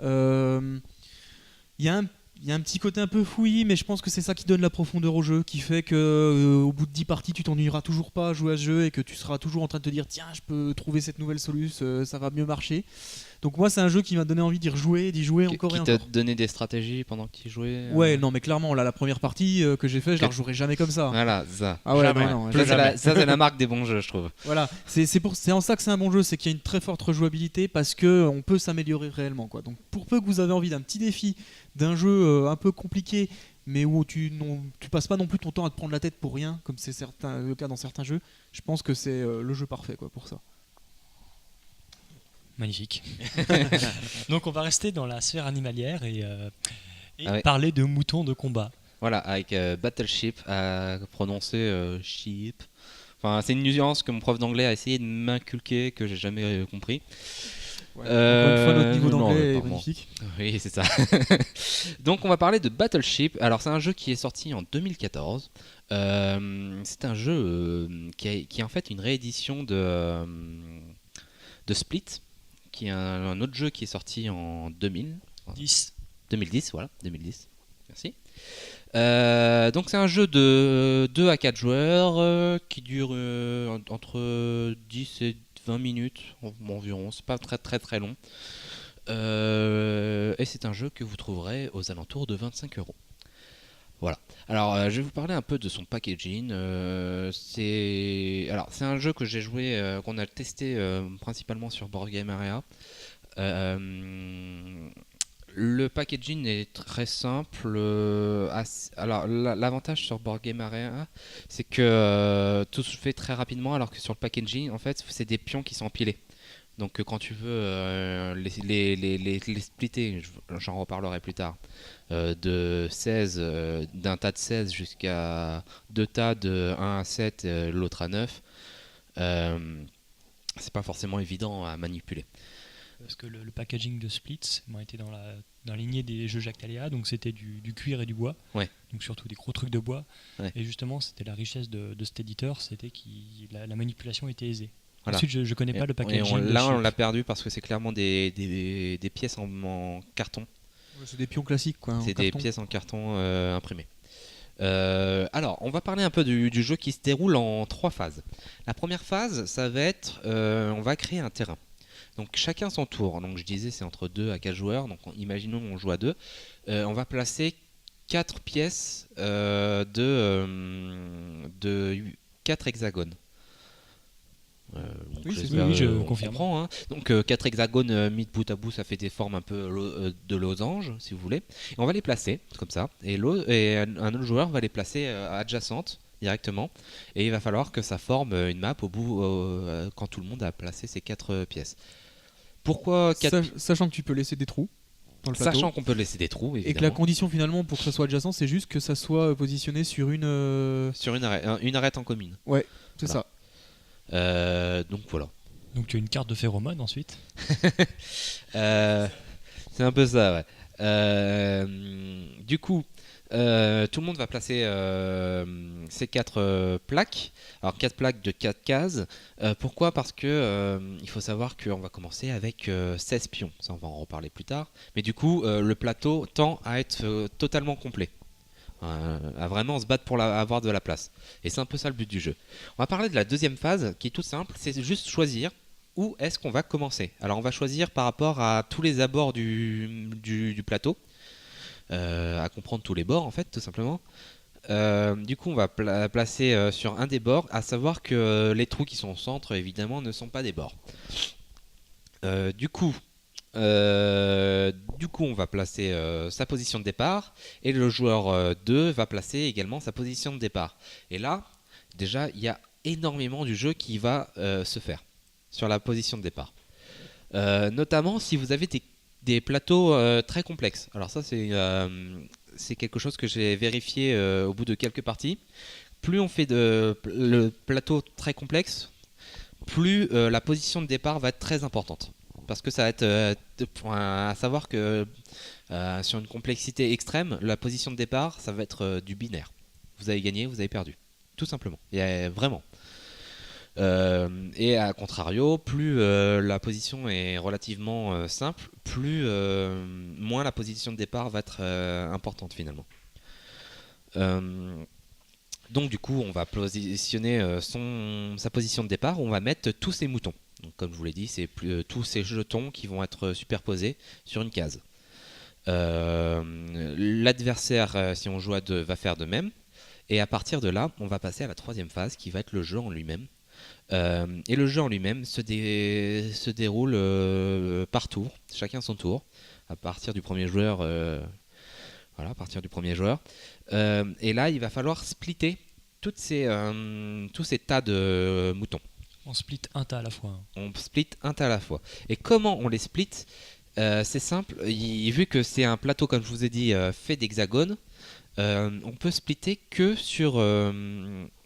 Il y a un petit côté un peu fouillis, mais je pense que c'est ça qui donne la profondeur au jeu, qui fait que au bout de 10 parties, tu t'ennuieras toujours pas à jouer à ce jeu et que tu seras toujours en train de te dire tiens, je peux trouver cette nouvelle solution, ça va mieux marcher. Donc moi, c'est un jeu qui m'a donné envie d'y rejouer, d'y jouer encore Qui et t'a encore. donné des stratégies pendant que tu jouais? Ouais, non, mais clairement, là, la première partie que j'ai fait, je la rejouerai jamais comme ça. Voilà, ça. Ah ouais, Jamais. non, Ça, c'est la marque des bons jeux, je trouve. Voilà, c'est en ça que c'est un bon jeu, c'est qu'il y a une très forte rejouabilité parce que on peut s'améliorer réellement, quoi. Donc pour peu que vous avez envie d'un petit défi, d'un jeu un peu compliqué, mais où tu passes pas non plus ton temps à te prendre la tête pour rien, comme c'est le cas dans certains jeux, je pense que c'est le jeu parfait, quoi, pour ça. Magnifique. Donc on va rester dans la sphère animalière et Ah ouais. parler de moutons de combat. Voilà, avec Battleship à prononcer sheep. Enfin, c'est une nuance que mon prof d'anglais a essayé de m'inculquer que j'ai jamais compris. Ouais. Encore une fois, notre niveau non, d'anglais mais est pardon. magnifique. Oui, c'est ça. Donc, on va parler de Battleship. Alors, c'est un jeu qui est sorti en 2014. C'est un jeu qui est en fait une réédition de Split, qui est un autre jeu qui est sorti en 2010, voilà, 2010. Merci. Donc c'est un jeu de 2 à 4 joueurs qui dure entre 10 et 20 minutes environ, c'est pas très très très long. Et c'est un jeu que vous trouverez aux alentours de 25€. Voilà. Alors je vais vous parler un peu de son packaging. C'est un jeu que j'ai joué, qu'on a testé principalement sur Board Game Area. Le packaging est très simple. Alors, l'avantage sur Board Game Area, c'est que tout se fait très rapidement, alors que sur le packaging, en fait, c'est des pions qui sont empilés. Donc, quand tu veux les splitter, j'en reparlerai plus tard, de 16, d'un tas de 16 jusqu'à 2 tas de 1 à 7, l'autre à 9, c'est pas forcément évident à manipuler. Parce que le packaging de Splits était dans la lignée des jeux Jacques Taléa, donc c'était du cuir et du bois, Ouais. donc surtout des gros trucs de bois. Ouais. Et justement, c'était la richesse de cet éditeur, c'était que la manipulation était aisée. Voilà. Ensuite, je connais pas le packaging. Là, on de l'a Chip. perdu parce que c'est clairement des pièces en carton. Ouais, c'est des pions classiques, quoi. C'est des pièces en carton imprimées. Alors, on va parler un peu du jeu qui se déroule en 3 phases. La première phase, ça va être, on va créer un terrain. Donc chacun son tour. Donc je disais c'est entre 2 à 4 joueurs. Donc imaginons on joue à 2. On va placer 4 pièces de 4 hexagones. Oui, c'est ça. Oui, je on confirme. comprend, hein. Donc 4 hexagones mis de bout à bout, ça fait des formes un peu de losange, si vous voulez. Et on va les placer comme ça. Et un autre joueur va les placer adjacentes directement. Et il va falloir que ça forme une map au bout quand tout le monde a placé ses 4 pièces. Pourquoi 4 Sachant que tu peux laisser des trous dans le plateau. Sachant qu'on peut laisser des trous, évidemment. Et que la condition finalement pour que ça soit adjacent, c'est juste que ça soit positionné sur une. Sur une arête en commune. C'est Voilà. ça. Donc voilà. Donc tu as une carte de phéromone ensuite. C'est un peu ça, ouais. Du coup, tout le monde va placer ces 4 plaques. Alors 4 plaques de 4 cases. Pourquoi ? Parce que il faut savoir qu'on va commencer avec 16 pions. Ça, on va en reparler plus tard. Mais du coup, le plateau tend à être totalement complet. À vraiment se battre pour avoir de la place. Et c'est un peu ça le but du jeu. On va parler de la deuxième phase, qui est toute simple. C'est juste choisir où est-ce qu'on va commencer. Alors on va choisir par rapport à tous les abords du plateau. À comprendre tous les bords en fait, tout simplement. Du coup, on va placer sur un des bords, à savoir que les trous qui sont au centre, évidemment, ne sont pas des bords. Du coup, on va placer sa position de départ, et le joueur 2 va placer également sa position de départ. Et là, déjà, il y a énormément du jeu qui va se faire sur la position de départ. Notamment si vous avez des plateaux très complexes. Alors ça, c'est quelque chose que j'ai vérifié au bout de quelques parties. Plus on fait le plateau très complexe, plus la position de départ va être très importante. Parce que ça va être à savoir que sur une complexité extrême, la position de départ, ça va être du binaire. Vous avez gagné, vous avez perdu. Tout simplement. Et vraiment. Et à contrario, plus la position est relativement simple, plus moins la position de départ va être importante finalement. Donc du coup, on va positionner sa position de départ, on va mettre tous ses moutons. Donc, comme je vous l'ai dit, c'est tous ces jetons qui vont être superposés sur une case. L'adversaire, si on joue à 2, va faire de même. Et à partir de là, on va passer à la troisième phase qui va être le jeu en lui-même. Et le jeu en lui-même se déroule par tour, chacun son tour, à partir du premier joueur. Voilà, à partir du premier joueur. Et là, il va falloir splitter tous ces tas de moutons. On split un tas à la fois. On split un tas à la fois. Et comment on les split ? C'est simple. Vu que c'est un plateau, comme je vous ai dit, fait d'hexagones, on peut splitter que sur...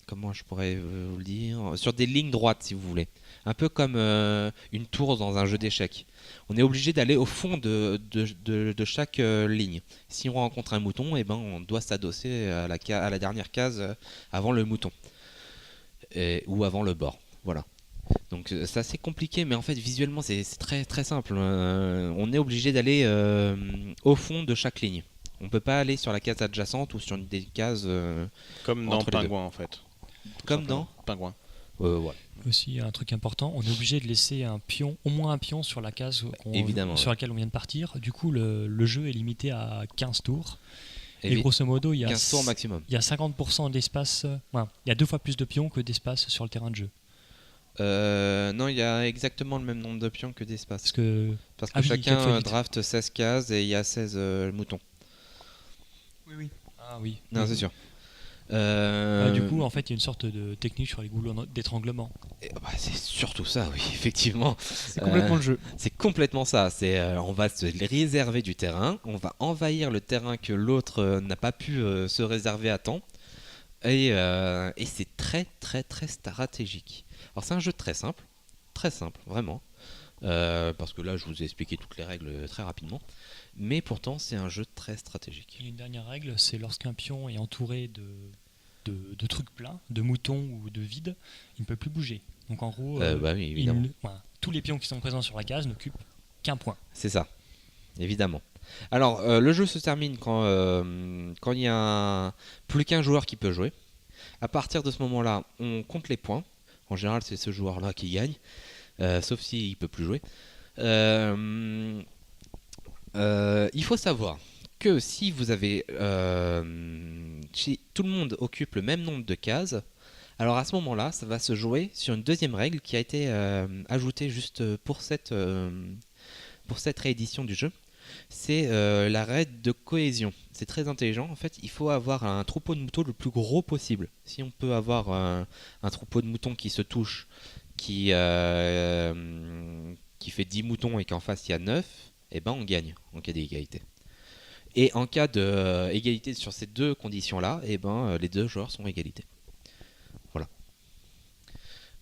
comment je pourrais vous le dire ? Sur des lignes droites, si vous voulez. Un peu comme une tour dans un jeu d'échecs. On est obligé d'aller au fond de chaque ligne. Si on rencontre un mouton, eh ben, on doit s'adosser à la dernière case avant le mouton. Ou avant le bord. Voilà. Donc c'est assez compliqué, mais en fait visuellement c'est très très simple. On est obligé d'aller au fond de chaque ligne. On peut pas aller sur la case adjacente ou sur une des cases. Comme dans Pingouin en fait. Comme dans Pingouin. Ouais. Aussi, un truc important, on est obligé de laisser un pion, au moins un pion sur la case sur laquelle on vient de partir. Du coup, le jeu est limité à 15 tours. Et grosso modo, il y a 15 tours maximum. Il y a 50% d'espace. Il y a 2 fois plus de pions que d'espace sur le terrain de jeu. Non, il y a exactement le même nombre de pions que d'espace. Parce que chacun draft 16 cases et il y a 16 moutons. Oui. Ah oui. Non, c'est sûr. Du coup, en fait, il y a une sorte de technique sur les goulots d'étranglement. C'est surtout ça, oui, effectivement. C'est complètement le jeu. C'est complètement ça. On va se réserver du terrain, on va envahir le terrain que l'autre n'a pas pu se réserver à temps. Et c'est très très très stratégique. Alors c'est un jeu très simple, vraiment. Parce que là, je vous ai expliqué toutes les règles très rapidement. Mais pourtant, c'est un jeu très stratégique. Et une dernière règle, c'est lorsqu'un pion est entouré de trucs pleins, de moutons ou de vides, il ne peut plus bouger. Donc en gros, oui, évidemment. Tous les pions qui sont présents sur la case n'occupent qu'un point. C'est ça, évidemment. Alors, le jeu se termine quand il y a plus qu'un joueur qui peut jouer. À partir de ce moment-là, on compte les points. En général, c'est ce joueur-là qui gagne, sauf s'il ne peut plus jouer. Il faut savoir que si vous avez si tout le monde occupe le même nombre de cases, alors à ce moment-là, ça va se jouer sur une deuxième règle qui a été ajoutée juste pour cette réédition du jeu. C'est la règle de cohésion. C'est très intelligent. En fait, il faut avoir un troupeau de moutons le plus gros possible. Si on peut avoir un troupeau de moutons qui se touche, qui fait 10 moutons et qu'en face il y a 9, eh ben on gagne en cas d'égalité. Et en cas d'égalité sur ces deux conditions-là, eh ben les deux joueurs sont égalité. Voilà.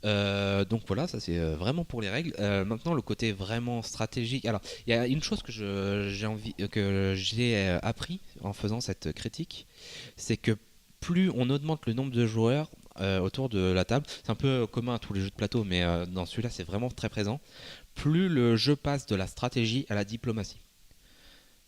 Donc voilà, ça c'est vraiment pour les règles. Maintenant, le côté vraiment stratégique. Alors, il y a une chose que j'ai appris en faisant cette critique, c'est que plus on augmente le nombre de joueurs autour de la table, c'est un peu commun à tous les jeux de plateau, mais dans celui-là c'est vraiment très présent, plus le jeu passe de la stratégie à la diplomatie.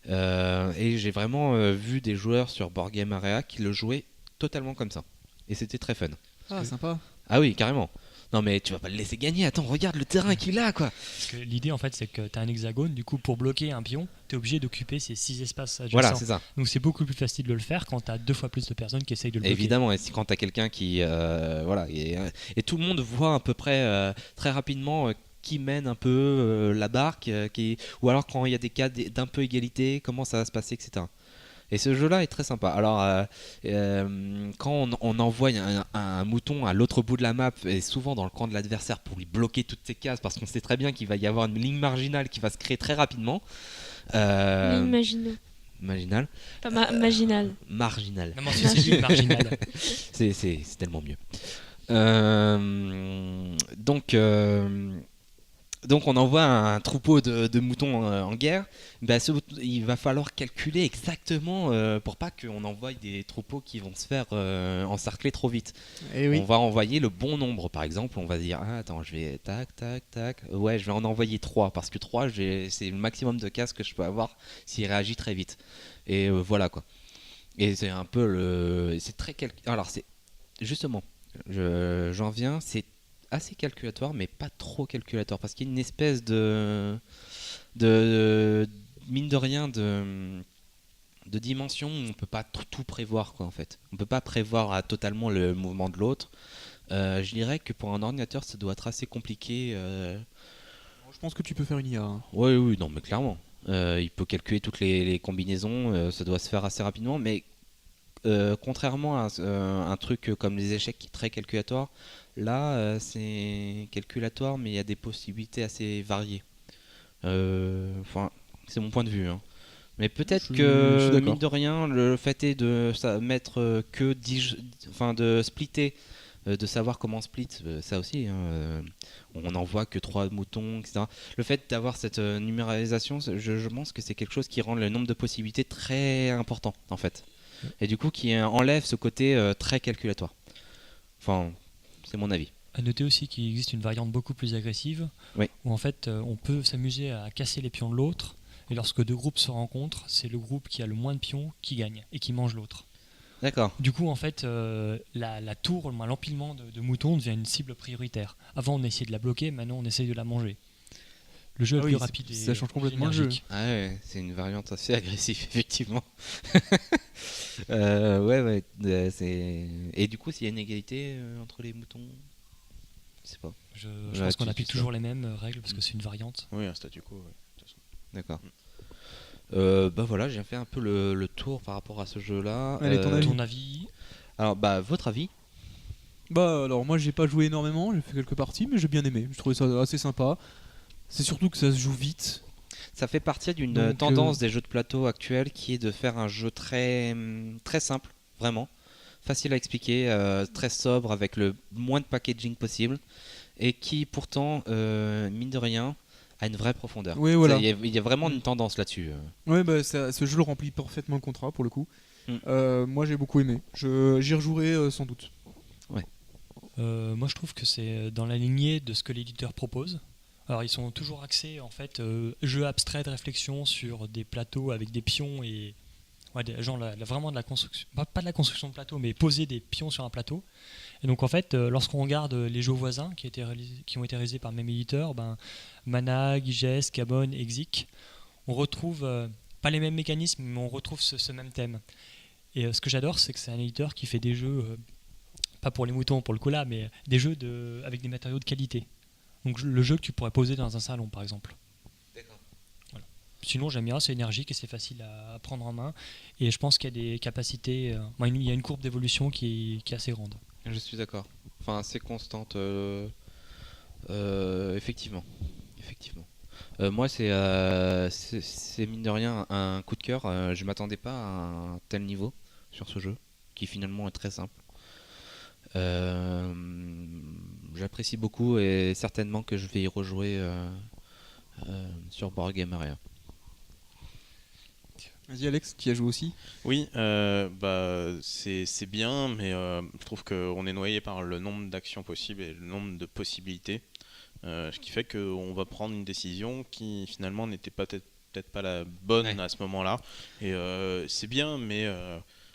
Et j'ai vraiment vu des joueurs sur Board Game Area qui le jouaient totalement comme ça. Et c'était très fun. Ah, sympa. Ah oui, carrément. Non mais tu vas pas le laisser gagner, attends, regarde le terrain qu'il a quoi. Parce que l'idée en fait c'est que tu as un hexagone, du coup pour bloquer un pion, tu es obligé d'occuper ces 6 espaces adjacents. Voilà, c'est ça. Donc c'est beaucoup plus facile de le faire quand tu as 2 fois plus de personnes qui essayent de le bloquer. Évidemment, et si quand t'as quelqu'un qui voilà, et tout le monde voit à peu près très rapidement qui mène un peu la barque, ou alors quand il y a des cas d'un peu égalité, comment ça va se passer, etc. Et ce jeu-là est très sympa. Alors, quand on envoie un mouton à l'autre bout de la map, et souvent dans le camp de l'adversaire pour lui bloquer toutes ses cases, parce qu'on sait très bien qu'il va y avoir une ligne marginale qui va se créer très rapidement. Marginal. Pas marginal. Marginal. Non, c'est marginal. C'est tellement mieux. Donc on envoie un troupeau de moutons en guerre. Ben, il va falloir calculer exactement pour pas qu'on envoie des troupeaux qui vont se faire encercler trop vite. Et oui. On va envoyer le bon nombre. Par exemple, on va dire attends, je vais tac tac tac. Ouais, je vais en envoyer 3 parce que 3 c'est le maximum de cases que je peux avoir s'il réagit très vite. Et voilà quoi. Et c'est un peu c'est très alors c'est justement j'en viens, c'est assez calculatoire mais pas trop calculatoire parce qu'il y a une espèce de mine de rien de dimension où on peut pas tout prévoir quoi en fait. On peut pas prévoir totalement le mouvement de l'autre. Je dirais que pour un ordinateur ça doit être assez compliqué. Je pense que tu peux faire une IA. Hein. Oui, non mais clairement. Il peut calculer toutes les combinaisons, ça doit se faire assez rapidement, mais contrairement à un truc comme les échecs qui est très calculatoire, là c'est calculatoire mais il y a des possibilités assez variées. Enfin, c'est mon point de vue. Hein. Mais peut-être que mine de rien, le fait est de mettre que 10, enfin de splitter, de savoir comment split, ça aussi. Hein, on n'en voit que 3 moutons, etc. Le fait d'avoir cette numérisation, je pense que c'est quelque chose qui rend le nombre de possibilités très important en fait. Et du coup qui enlève ce côté très calculatoire. Enfin, c'est mon avis. À noter aussi qu'il existe une variante beaucoup plus agressive, oui. Où en fait on peut s'amuser à casser les pions de l'autre, et lorsque 2 groupes se rencontrent, c'est le groupe qui a le moins de pions qui gagne et qui mange l'autre. D'accord. Du coup en fait la tour, l'empilement de moutons devient une cible prioritaire. Avant on essayait de la bloquer, maintenant on essaye de la manger. Le jeu est plus rapide et ça change complètement le jeu. Ah ouais, c'est une variante assez agressive effectivement. Ouais, et du coup s'il y a une égalité entre les moutons, je sais pas. Je pense qu'on applique toujours les mêmes règles parce que c'est une variante. Oui, un statu quo. Ouais. D'accord. Bah voilà, j'ai fait un peu le tour par rapport à ce jeu-là. Allez, ton avis. Alors, bah, votre avis? Bah, alors moi j'ai pas joué énormément, j'ai fait quelques parties, mais j'ai bien aimé. Je trouvais ça assez sympa. C'est surtout que ça se joue vite. Ça fait partie d'une tendance des jeux de plateau actuels qui est de faire un jeu très, très simple, vraiment. Facile à expliquer, très sobre, avec le moins de packaging possible. Et qui pourtant, mine de rien, a une vraie profondeur. Oui, voilà. Il y a vraiment une tendance là-dessus. Ouais, bah, ce jeu le remplit parfaitement le contrat pour le coup. Moi j'ai beaucoup aimé. J'y rejouerai sans doute. Ouais. Moi je trouve que c'est dans la lignée de ce que l'éditeur propose. Alors ils sont toujours axés en fait jeux abstraits de réflexion sur des plateaux avec des pions et genre vraiment de la construction, pas de la construction de plateau, mais poser des pions sur un plateau. Et donc en fait, lorsqu'on regarde les jeux voisins qui ont été réalisés par le même éditeur, Mana, Giges, Gabon, Exic, on retrouve pas les mêmes mécanismes, mais on retrouve ce même thème. Et ce que j'adore, c'est que c'est un éditeur qui fait des jeux, pas pour les moutons, pour le cola, mais des jeux avec des matériaux de qualité. Donc le jeu que tu pourrais poser dans un salon, par exemple. D'accord. Voilà. Sinon, j'aime bien, c'est énergique et c'est facile à prendre en main. Et je pense qu'il y a des capacités, il y a une courbe d'évolution qui est assez grande. Je suis d'accord. Enfin, assez constante. Effectivement. Moi, c'est mine de rien un coup de cœur. Je m'attendais pas à un tel niveau sur ce jeu, qui finalement est très simple. j'apprécie beaucoup et certainement que je vais y rejouer sur Board Game Area. Vas-y Alex, qui a joué aussi. Oui, c'est bien, mais je trouve qu'on est noyé par le nombre d'actions possibles et le nombre de possibilités, ce qui fait qu'on va prendre une décision qui finalement n'était peut-être pas la bonne à ce moment-là. Et c'est bien, mais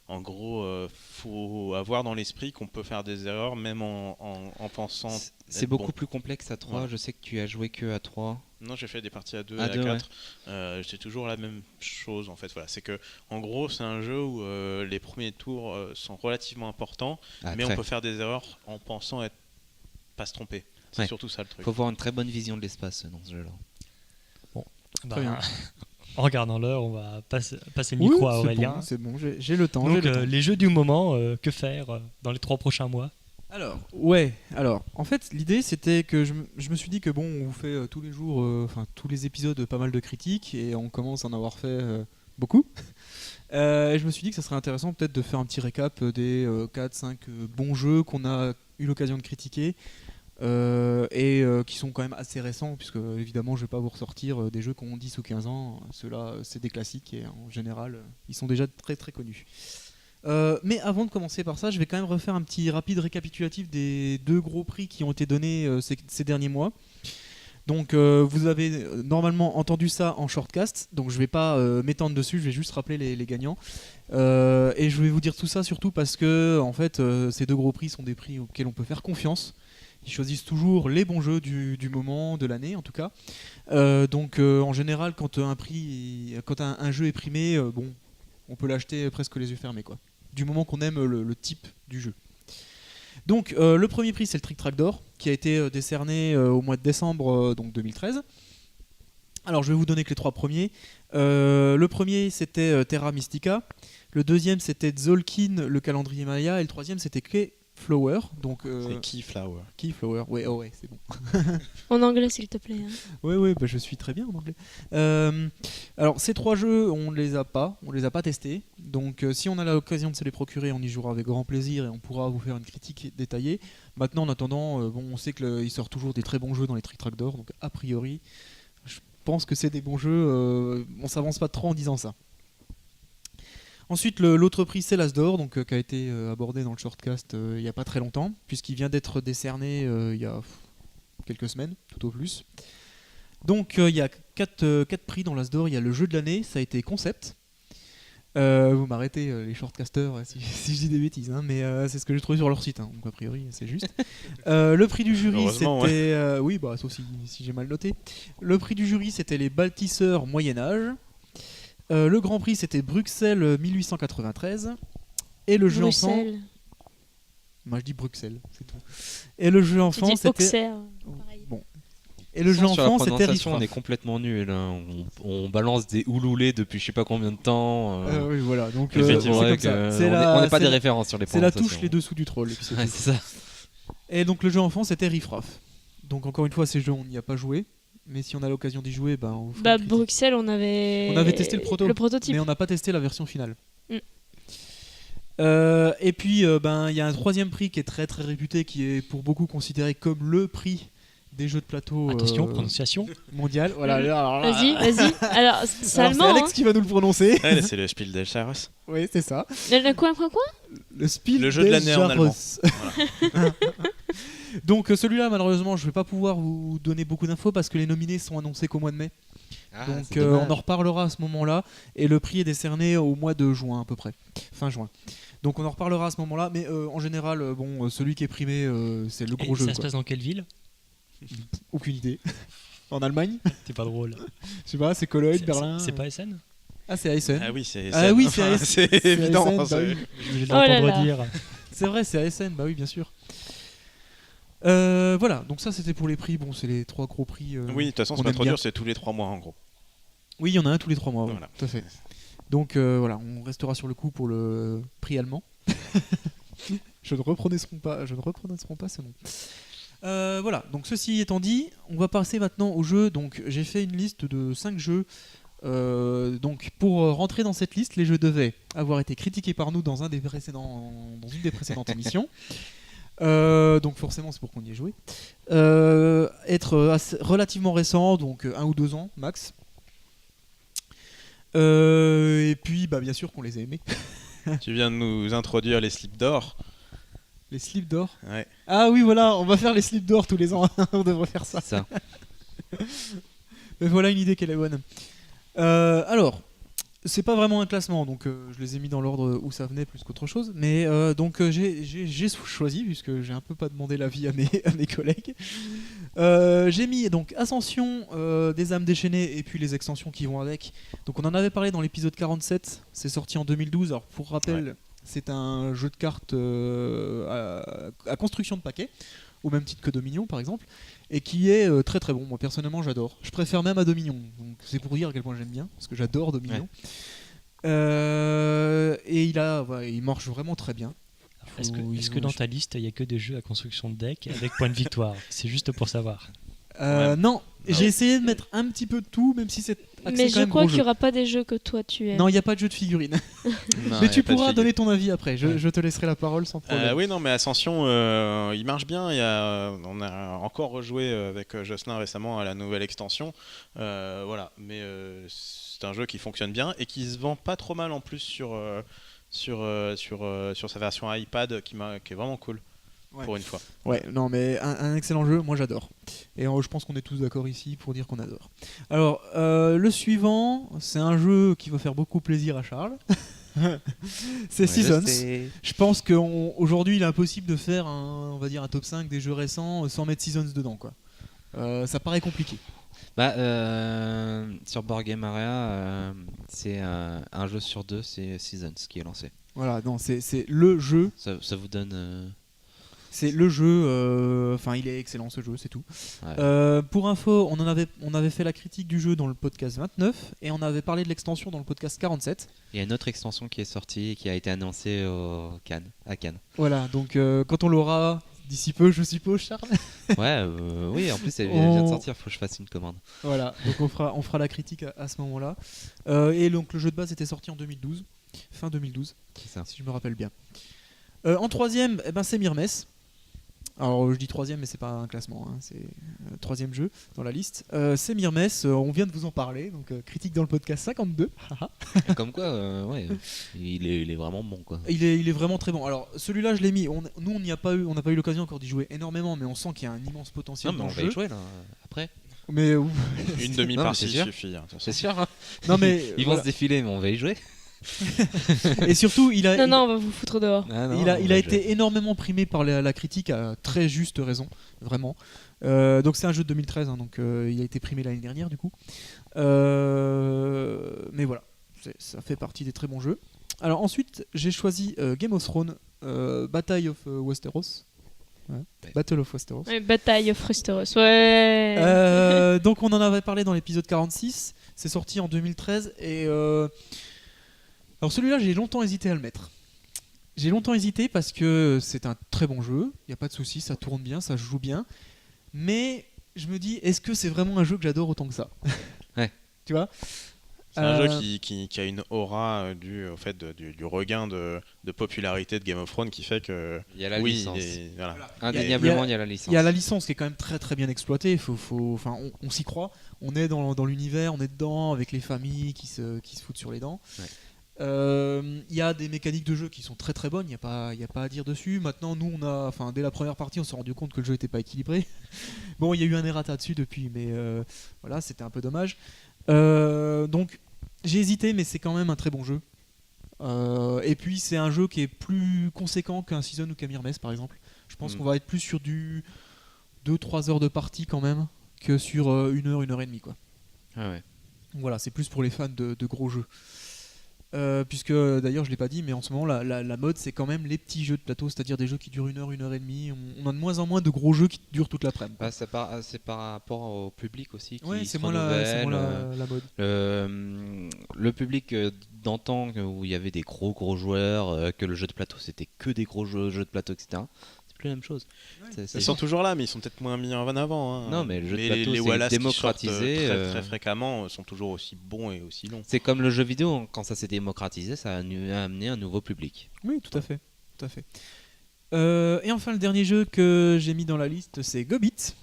en gros, faut avoir dans l'esprit qu'on peut faire des erreurs même en pensant. C'est beaucoup plus complexe à 3. Ouais. Je sais que tu as joué que à 3. Non, j'ai fait des parties à 2 et à 4. Ouais. C'est toujours la même chose en fait. Voilà, c'est que en gros, c'est un jeu où les premiers tours sont relativement importants, mais on peut faire des erreurs en pensant pas se tromper. C'est surtout ça le truc. Il faut avoir une très bonne vision de l'espace dans ce jeu-là. Bon, en regardant l'heure, on va passer le micro à Aurélien. C'est bon, j'ai le temps. Donc les jeux du moment, que faire dans les 3 prochains mois? Alors, en fait, l'idée c'était que je me suis dit que bon, on vous fait tous les jours, tous les épisodes, pas mal de critiques et on commence à en avoir fait beaucoup. Et je me suis dit que ça serait intéressant peut-être de faire un petit récap des 4-5 bons jeux qu'on a eu l'occasion de critiquer et qui sont quand même assez récents, puisque évidemment je vais pas vous ressortir des jeux qui ont 10 ou 15 ans. Ceux-là, c'est des classiques et en général, ils sont déjà très très connus. Mais avant de commencer par ça, je vais quand même refaire un petit rapide récapitulatif des 2 gros prix qui ont été donnés ces derniers mois. Donc vous avez normalement entendu ça en shortcast, donc je vais pas m'étendre dessus, je vais juste rappeler les gagnants. Et je vais vous dire tout ça surtout parce que en fait, ces 2 gros prix sont des prix auxquels on peut faire confiance. Ils choisissent toujours les bons jeux du moment, de l'année en tout cas. Donc en général, quand un jeu est primé, on peut l'acheter presque les yeux fermés, quoi. Du moment qu'on aime le type du jeu. Donc le premier prix, c'est le Trick Track d'Or, qui a été décerné au mois de décembre 2013. Alors je vais vous donner que les 3 premiers. Le premier, c'était Terra Mystica. Le deuxième, c'était Tzolk'in, le calendrier Maya. Et le troisième, c'était Keyflower. C'est Keyflower. Keyflower, ouais, c'est bon. En anglais, s'il te plaît. Hein. Oui, je suis très bien en anglais. Alors, ces 3 jeux, on les a pas testés. Donc, si on a l'occasion de se les procurer, on y jouera avec grand plaisir et on pourra vous faire une critique détaillée. Maintenant, en attendant, on sait qu'il sort toujours des très bons jeux dans les Trick Track d'Or. Donc, a priori, je pense que c'est des bons jeux. On s'avance pas trop en disant ça. Ensuite, l'autre prix, c'est l'As d'Or, qui a été abordé dans le shortcast il n'y a pas très longtemps, puisqu'il vient d'être décerné il y a quelques semaines, tout au plus. Donc, il y a 4 prix dans l'As d'Or. Il y a le jeu de l'année, ça a été Concept. Vous m'arrêtez, les shortcasters, si je dis des bêtises, hein, mais c'est ce que j'ai trouvé sur leur site, hein, donc a priori, c'est juste. Le prix du jury, c'était... oui, sauf si j'ai mal noté. Le prix du jury, c'était les bâtisseurs Moyen-Âge. Le Grand Prix, c'était Bruxelles 1893. Et le jeu enfant... Moi, je dis Bruxelles, c'est tout. Et le jeu enfant, c'était... Bon. Et le jeu enfant, c'était Riff-Raff. On est complètement nul. Hein. On balance des ouloulés depuis je sais pas combien de temps. Oui, voilà. Donc, c'est comme ça. On n'est pas des références sur les prononciations. C'est la touche les dessous du troll. C'est ça. Et donc, le jeu enfant, c'était Riff-Raff. Donc, encore une fois, ces jeux, on n'y a pas joué. Mais si on a l'occasion d'y jouer, on Bruxelles, on avait testé le prototype, mais on n'a pas testé la version finale. Et puis, il y a un 3e prix qui est très très réputé, qui est pour beaucoup considéré comme le prix des jeux de plateau. Attention, prononciation mondial. Voilà. Vas-y. Alors, c'est allemand. C'est Alex qui va nous le prononcer. Ouais, c'est le Spiel des Jahres. Oui, c'est ça. Quoi Le Spiel le jeu de l'année en allemand. Voilà. Donc celui-là, malheureusement, je vais pas pouvoir vous donner beaucoup d'infos parce que les nominés sont annoncés qu'au mois de mai. Donc on en reparlera à ce moment-là. Et le prix est décerné au mois de juin à peu près, fin juin. Donc on en reparlera à ce moment-là. Mais en général, celui qui est primé, c'est le gros jeu. Ça se passe dans quelle ville? Aucune idée. En Allemagne? C'est pas drôle. Je sais pas, c'est Cologne, Berlin. C'est pas Essen? Ah, c'est à Essen. Ah oui, c'est Essen. Ah oui, c'est à Essen. C'est évident. Je vais l'entendre dire. C'est vrai, c'est à Essen. Bah oui, bien sûr. Voilà, donc ça c'était pour les prix. Bon, c'est les 3 gros prix. Oui, de toute façon, c'est pas trop dur, c'est tous les 3 mois en gros. Oui, il y en a un tous les 3 mois. Voilà. Tout à fait. Donc voilà, on restera sur le coup pour le prix allemand. Je ne reprononcerons pas ce nom. Voilà, donc ceci étant dit, on va passer maintenant au jeu. Donc j'ai fait une liste de 5 jeux. Donc pour rentrer dans cette liste, les jeux devaient avoir été critiqués par nous dans une des précédentes émissions. Donc forcément c'est pour qu'on y ait joué. Être relativement récent, donc 1 ou 2 ans max. Et puis bah, bien sûr qu'on les a aimés. Tu viens de nous introduire les slips d'or. Les slips d'or. Ouais. Ah oui voilà, on va faire les slips d'or tous les ans. On devrait faire ça. Ça. Mais voilà une idée qu'elle est bonne. Alors, c'est pas vraiment un classement, donc je les ai mis dans l'ordre où ça venait plus qu'autre chose. Mais donc j'ai choisi, puisque j'ai un peu pas demandé l'avis à mes collègues. J'ai mis donc Ascension, des âmes déchaînées et puis les extensions qui vont avec. Donc on en avait parlé dans l'épisode 47, c'est sorti en 2012. Alors pour rappel, c'est un jeu de cartes à construction de paquets, au même titre que Dominion par exemple, et qui est très très bon. Moi personnellement j'adore. Je préfère même à Dominion, donc c'est pour dire à quel point j'aime bien, parce que j'adore Dominion. Et il marche vraiment très bien. Est-ce que dans ta liste, il n'y a que des jeux à construction de deck avec point de victoire? C'est juste pour savoir. Non, j'ai essayé de mettre un petit peu de tout, même si c'est axé Mais quand je même crois gros qu'il jeu. n'y aura pas des jeux que toi tu aimes. Non, il n'y a pas de jeu de figurines. Non, Mais y a tu pas de pourras figure. donner ton avis après. Je te laisserai la parole sans problème. Oui, non, mais Ascension, il marche bien. On a encore rejoué avec Jocelyn récemment à la nouvelle extension. Voilà, mais c'est un jeu qui fonctionne bien et qui se vend pas trop mal en plus sur sa version iPad qui est vraiment cool. Ouais. Pour une fois. Ouais, non, mais un excellent jeu, moi j'adore. Et je pense qu'on est tous d'accord ici pour dire qu'on adore. Alors, le suivant, c'est un jeu qui va faire beaucoup plaisir à Charles. C'est Seasons. Je pense qu'aujourd'hui, il est impossible de faire on va dire un top 5 des jeux récents sans mettre Seasons dedans, quoi. Ça paraît compliqué. Bah, sur Board Game Area, c'est un jeu sur 2, c'est Seasons qui est lancé. Voilà, non, c'est le jeu. Ça vous donne. C'est le jeu, enfin il est excellent ce jeu, c'est tout. Ouais. Pour info, on avait fait la critique du jeu dans le podcast 29 et on avait parlé de l'extension dans le podcast 47. Il y a une autre extension qui est sortie et qui a été annoncée à Cannes. Voilà, donc quand on l'aura d'ici peu, je suppose, Charles. Ouais, oui, en plus elle vient de sortir, faut que je fasse une commande. Voilà, donc on fera la critique à ce moment-là. Et donc le jeu de base était sorti en 2012, fin 2012, C'est ça. si je me rappelle bien. En troisième, c'est Myrmes. Alors je dis troisième, mais c'est pas un classement, hein, c'est troisième jeu dans la liste. C'est Myrmes, on vient de vous en parler, donc critique dans le podcast 52. Comme quoi, ouais, il est vraiment bon quoi. Il est vraiment très bon. Alors celui-là je l'ai mis, nous on n'a pas eu l'occasion encore d'y jouer énormément, mais on sent qu'il y a un immense potentiel Non, mais dans on le va jeu. y jouer là, après. Mais Une demi-partie c'est sûr. suffit. Hein, de toute façon. C'est sûr, hein. non mais Ils vont voilà. se défiler, mais on va y jouer. Et surtout Non, on va vous foutre dehors. Ah, non, il a on va y été jouer. énormément primé par la critique à très juste raison, vraiment. Donc c'est un jeu de 2013, hein, donc il a été primé l'année dernière du coup. Mais voilà, ça fait partie des très bons jeux. Alors ensuite, j'ai choisi Game of Thrones, Battle of Westeros. Ouais. Battle of Westeros. Ouais, Bataille of Westeros, ouais. Donc on en avait parlé dans l'épisode 46, c'est sorti en 2013 et alors celui-là j'ai longtemps hésité à le mettre. J'ai longtemps hésité parce que c'est un très bon jeu, il n'y a pas de souci, ça tourne bien, ça se joue bien, mais je me dis est-ce que c'est vraiment un jeu que j'adore autant que ça? Ouais. Tu vois? C'est un jeu qui a une aura due au fait du regain de popularité de Game of Thrones qui fait que Il y a la oui, licence. voilà. Indéniablement, il y a la licence. Il y a la licence qui est quand même très très bien exploitée. Enfin, on s'y croit. On est dans l'univers, on est dedans avec les familles qui se foutent sur les dents. Ouais. Il y a des mécaniques de jeu qui sont très très bonnes. Il y a pas à dire dessus. Maintenant, nous, dès la première partie, on s'est rendu compte que le jeu n'était pas équilibré. Bon, il y a eu un errata dessus depuis, mais voilà, c'était un peu dommage. Donc, j'ai hésité, mais c'est quand même un très bon jeu. Et puis c'est un jeu qui est plus conséquent qu'un Season ou qu'un Myrmes par exemple. Je pense qu'on va être plus sur du 2-3 heures de partie quand même que sur 1 heure, 1 heure et demie quoi. Ah ouais. Donc voilà, c'est plus pour les fans de gros jeux. Puisque d'ailleurs je l'ai pas dit, mais en ce moment la mode c'est quand même les petits jeux de plateau, c'est-à-dire des jeux qui durent 1 heure, 1 heure et demie. On a de moins en moins de gros jeux qui durent toute l'après-midi. Bah, c'est par rapport au public aussi qui Ouais, se c'est moins la mode. Le public d'antan où il y avait des gros joueurs, que le jeu de plateau c'était que des gros jeux de plateau, etc. C'est plus la même chose. Ils sont toujours là, mais ils sont peut-être moins mis en avant. Hein. Non, mais le jeu de plateau, les c'est Wallace qui démocratisé, sortent très fréquemment sont toujours aussi bons et aussi longs. C'est comme le jeu vidéo, quand ça s'est démocratisé, ça a amené un nouveau public. Oui, tout à fait. Tout à fait. Et enfin, le dernier jeu que j'ai mis dans la liste, c'est Gobit,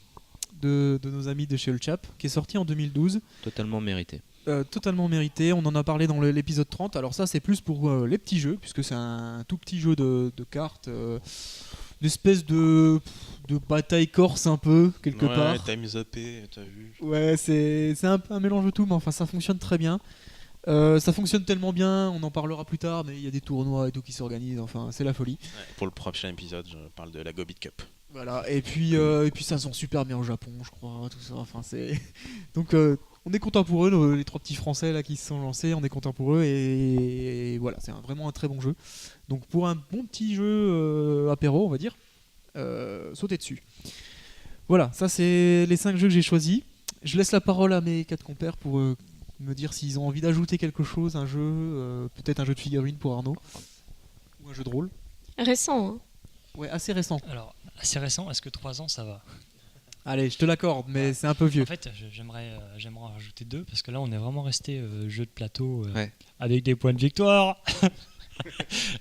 de nos amis de chez Chap, qui est sorti en 2012. Totalement mérité. Totalement mérité, on en a parlé dans l'épisode 30. Alors ça, c'est plus pour les petits jeux, puisque c'est un tout petit jeu de cartes, une espèce de bataille corse un peu, quelque part. Time zappé, t'as vu. Ouais, c'est un peu un mélange de tout, mais enfin ça fonctionne très bien. Ça fonctionne tellement bien, on en parlera plus tard, mais il y a des tournois et tout qui s'organisent, enfin c'est la folie. Ouais, pour le prochain épisode, je parle de la Gobit Cup. Voilà, et puis ça se vend super bien au Japon, je crois, tout ça, enfin c'est... Donc on est content pour eux, les 3 petits Français là qui se sont lancés, on est content pour eux, et voilà, c'est vraiment un très bon jeu. Donc pour un bon petit jeu apéro, on va dire, sautez dessus. Voilà, ça c'est les 5 jeux que j'ai choisis. Je laisse la parole à mes 4 compères pour me dire s'ils ont envie d'ajouter quelque chose, un jeu, peut-être un jeu de figurines pour Arnaud, ou un jeu de rôle. Récent, hein. Ouais, assez récent. Alors, assez récent, est-ce que 3 ans ça va? Allez, je te l'accorde, mais c'est un peu vieux. En fait, j'aimerais en rajouter 2 parce que là, on est vraiment resté jeu de plateau Ouais. avec des points de victoire.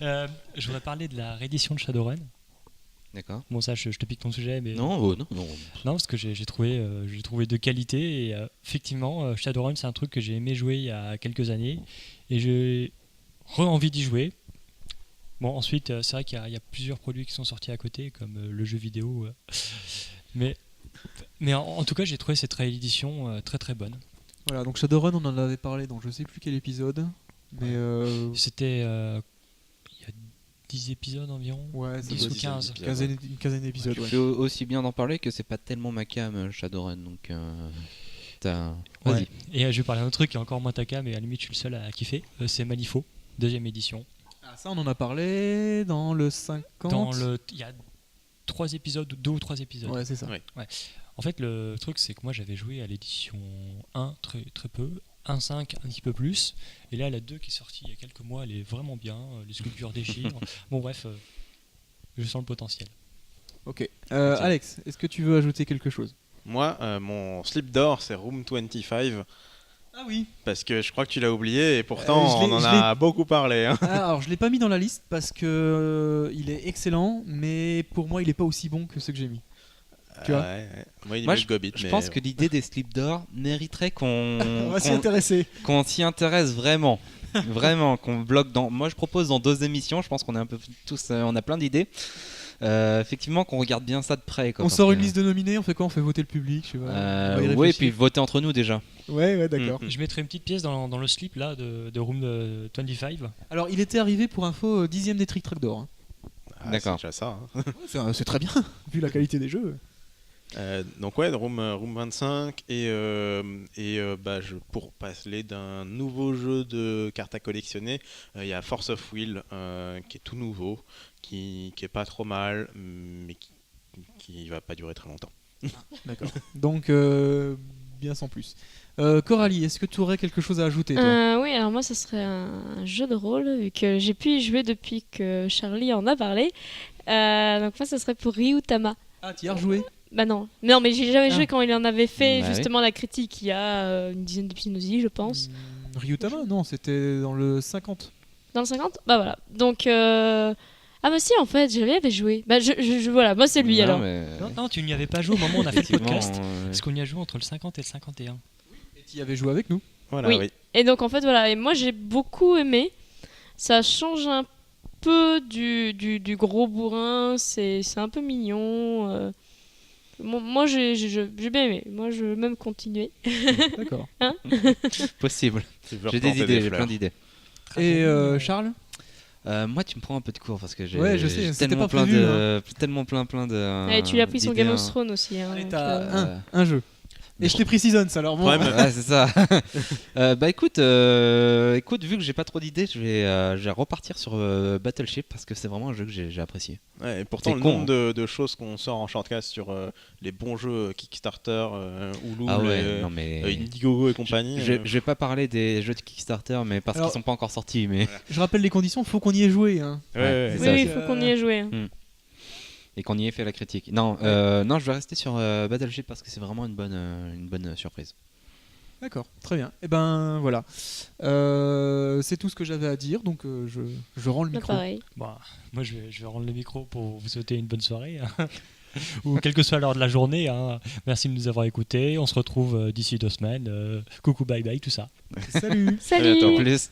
Je voudrais parler de la réédition de Shadowrun. D'accord. Bon, ça, je te pique ton sujet, mais Non. non, parce que j'ai trouvé de qualité et effectivement, Shadowrun, c'est un truc que j'ai aimé jouer il y a quelques années et j'ai envie d'y jouer. Bon, ensuite, c'est vrai qu'il y a plusieurs produits qui sont sortis à côté, comme le jeu vidéo, mais en tout cas, j'ai trouvé cette réédition très très bonne. Voilà, donc Shadowrun, on en avait parlé dans je sais plus quel épisode, mais C'était il y a 10 épisodes environ. ouais, ça 10 doit ou être 15. une quinzaine d'épisodes. Tu Ouais. fais aussi bien d'en parler que c'est pas tellement ma cam Shadowrun, donc vas-y. Ouais. Et je vais parler d'un autre truc qui est encore moins ta cam, mais à la limite, je suis le seul à kiffer. C'est Malifaux, 2ème édition. Ah, ça, on en a parlé dans le 50. Il y a 3 épisodes, 2 ou 3 épisodes. Ouais, c'est ça. Ouais. En fait, le truc, c'est que moi, j'avais joué à l'édition 1 très, très peu, 1.5 un petit peu plus, et là, la 2 qui est sortie il y a quelques mois, elle est vraiment bien, les sculptures déchirent. Bon, bref, je sens le potentiel. Ok. Alex, est-ce que tu veux ajouter quelque chose? Moi, mon slip d'or, c'est Room 25. Ah oui. Parce que je crois que tu l'as oublié et pourtant on en je a beaucoup parlé. Hein. Alors, je l'ai pas mis dans la liste parce que il est excellent, mais pour moi, il est pas aussi bon que ceux que j'ai mis. Tu vois Ouais. Moi, il est Moi, mieux que Gobit. Je mais pense que l'idée des slips d'or mériterait On va s'y qu'on intéresser. qu'on s'y intéresse vraiment. Vraiment, qu'on bloque dans. Moi, je propose dans 2 émissions. Je pense qu'on est un peu tous, on a plein d'idées. Effectivement, qu'on regarde bien ça de près. Quoi, On parce sort que, une liste de nominés, on fait quoi? On fait voter le public, je sais pas. On va y oui, et réfléchir. puis voter entre nous déjà. Ouais, d'accord. Je mettrai une petite pièce dans le slip là de Room 25. Alors, il était arrivé pour info 10ème des Trick Track d'or. Ah, D'accord. C'est déjà ça. Hein. C'est très bien, vu la qualité des jeux. Donc ouais, Room 25 pour parler d'un nouveau jeu de cartes à collectionner, il y a Force of Will qui est tout nouveau, qui est pas trop mal, mais qui va pas durer très longtemps. D'accord. Donc, bien sans plus. Coralie, est-ce que tu aurais quelque chose à ajouter, toi? Oui, alors moi, ce serait un jeu de rôle, vu que j'ai pu y jouer depuis que Charlie en a parlé. Donc moi, ce serait pour Ryutama. Ah, tu y as rejoué? Bah non, mais j'ai jamais Ah. joué quand il en avait fait Bah oui. justement la critique il y a une dizaine d'épisodes aussi, je pense. Ryutama? Non, c'était dans le 50. Dans le 50. Bah voilà. Donc ah bah si, en fait, j'avais avait joué. Bah voilà, moi c'est lui Non, alors. mais- Non, tu n'y avais pas joué au moment où on a fait le Effectivement, podcast. Parce qu'on y a joué entre le 50 et le 51. Et tu y avais joué avec nous? Voilà, Oui. oui. Et donc en fait voilà, et moi j'ai beaucoup aimé. Ça change un peu du gros bourrin, c'est un peu mignon. Moi j'ai bien aimé. Moi je veux même continuer. D'accord. Possible. Tu veux J'ai des replanter idées, j'ai fleurs. plein d'idées. Et Charles? Moi, tu me prends un peu de cours parce que j'ai Ouais, je sais, j'ai c'était tellement pas prévu, tellement plein de. Et tu lui as pris son d'idées, Game of hein. Thrones aussi. Hein, Allez, donc, t'as un jeu. Et je t'ai pris Seasons, alors bon. Ouais, Ouais, c'est ça. Bah écoute, vu que j'ai pas trop d'idées, je vais repartir sur Battleship parce que c'est vraiment un jeu que j'ai apprécié. Ouais, et pourtant, C'est le con, nombre de choses qu'on sort en shortcast sur les bons jeux Kickstarter, Hulu, Ah ouais, non mais. Indiegogo et compagnie. Je vais pas parler des jeux de Kickstarter, mais parce Alors- qu'ils sont pas encore sortis. Mais Je rappelle les conditions, faut qu'on y ait joué. Hein. Ouais, oui, ça, oui, il c'est- faut qu'on y ait joué. hein. et qu'on y ait fait la critique. Non, non, je vais rester sur Battleship parce que c'est vraiment une bonne surprise. D'accord, très bien. Et ben voilà. C'est tout ce que j'avais à dire, donc je rends le Bah, micro. pareil. Bon, moi, je vais rendre le micro pour vous souhaiter une bonne soirée. Ou quelle que soit l'heure de la journée. Hein. Merci de nous avoir écoutés. On se retrouve d'ici 2 semaines. Coucou, bye bye, tout ça. Salut. À bientôt. Salut. Plus.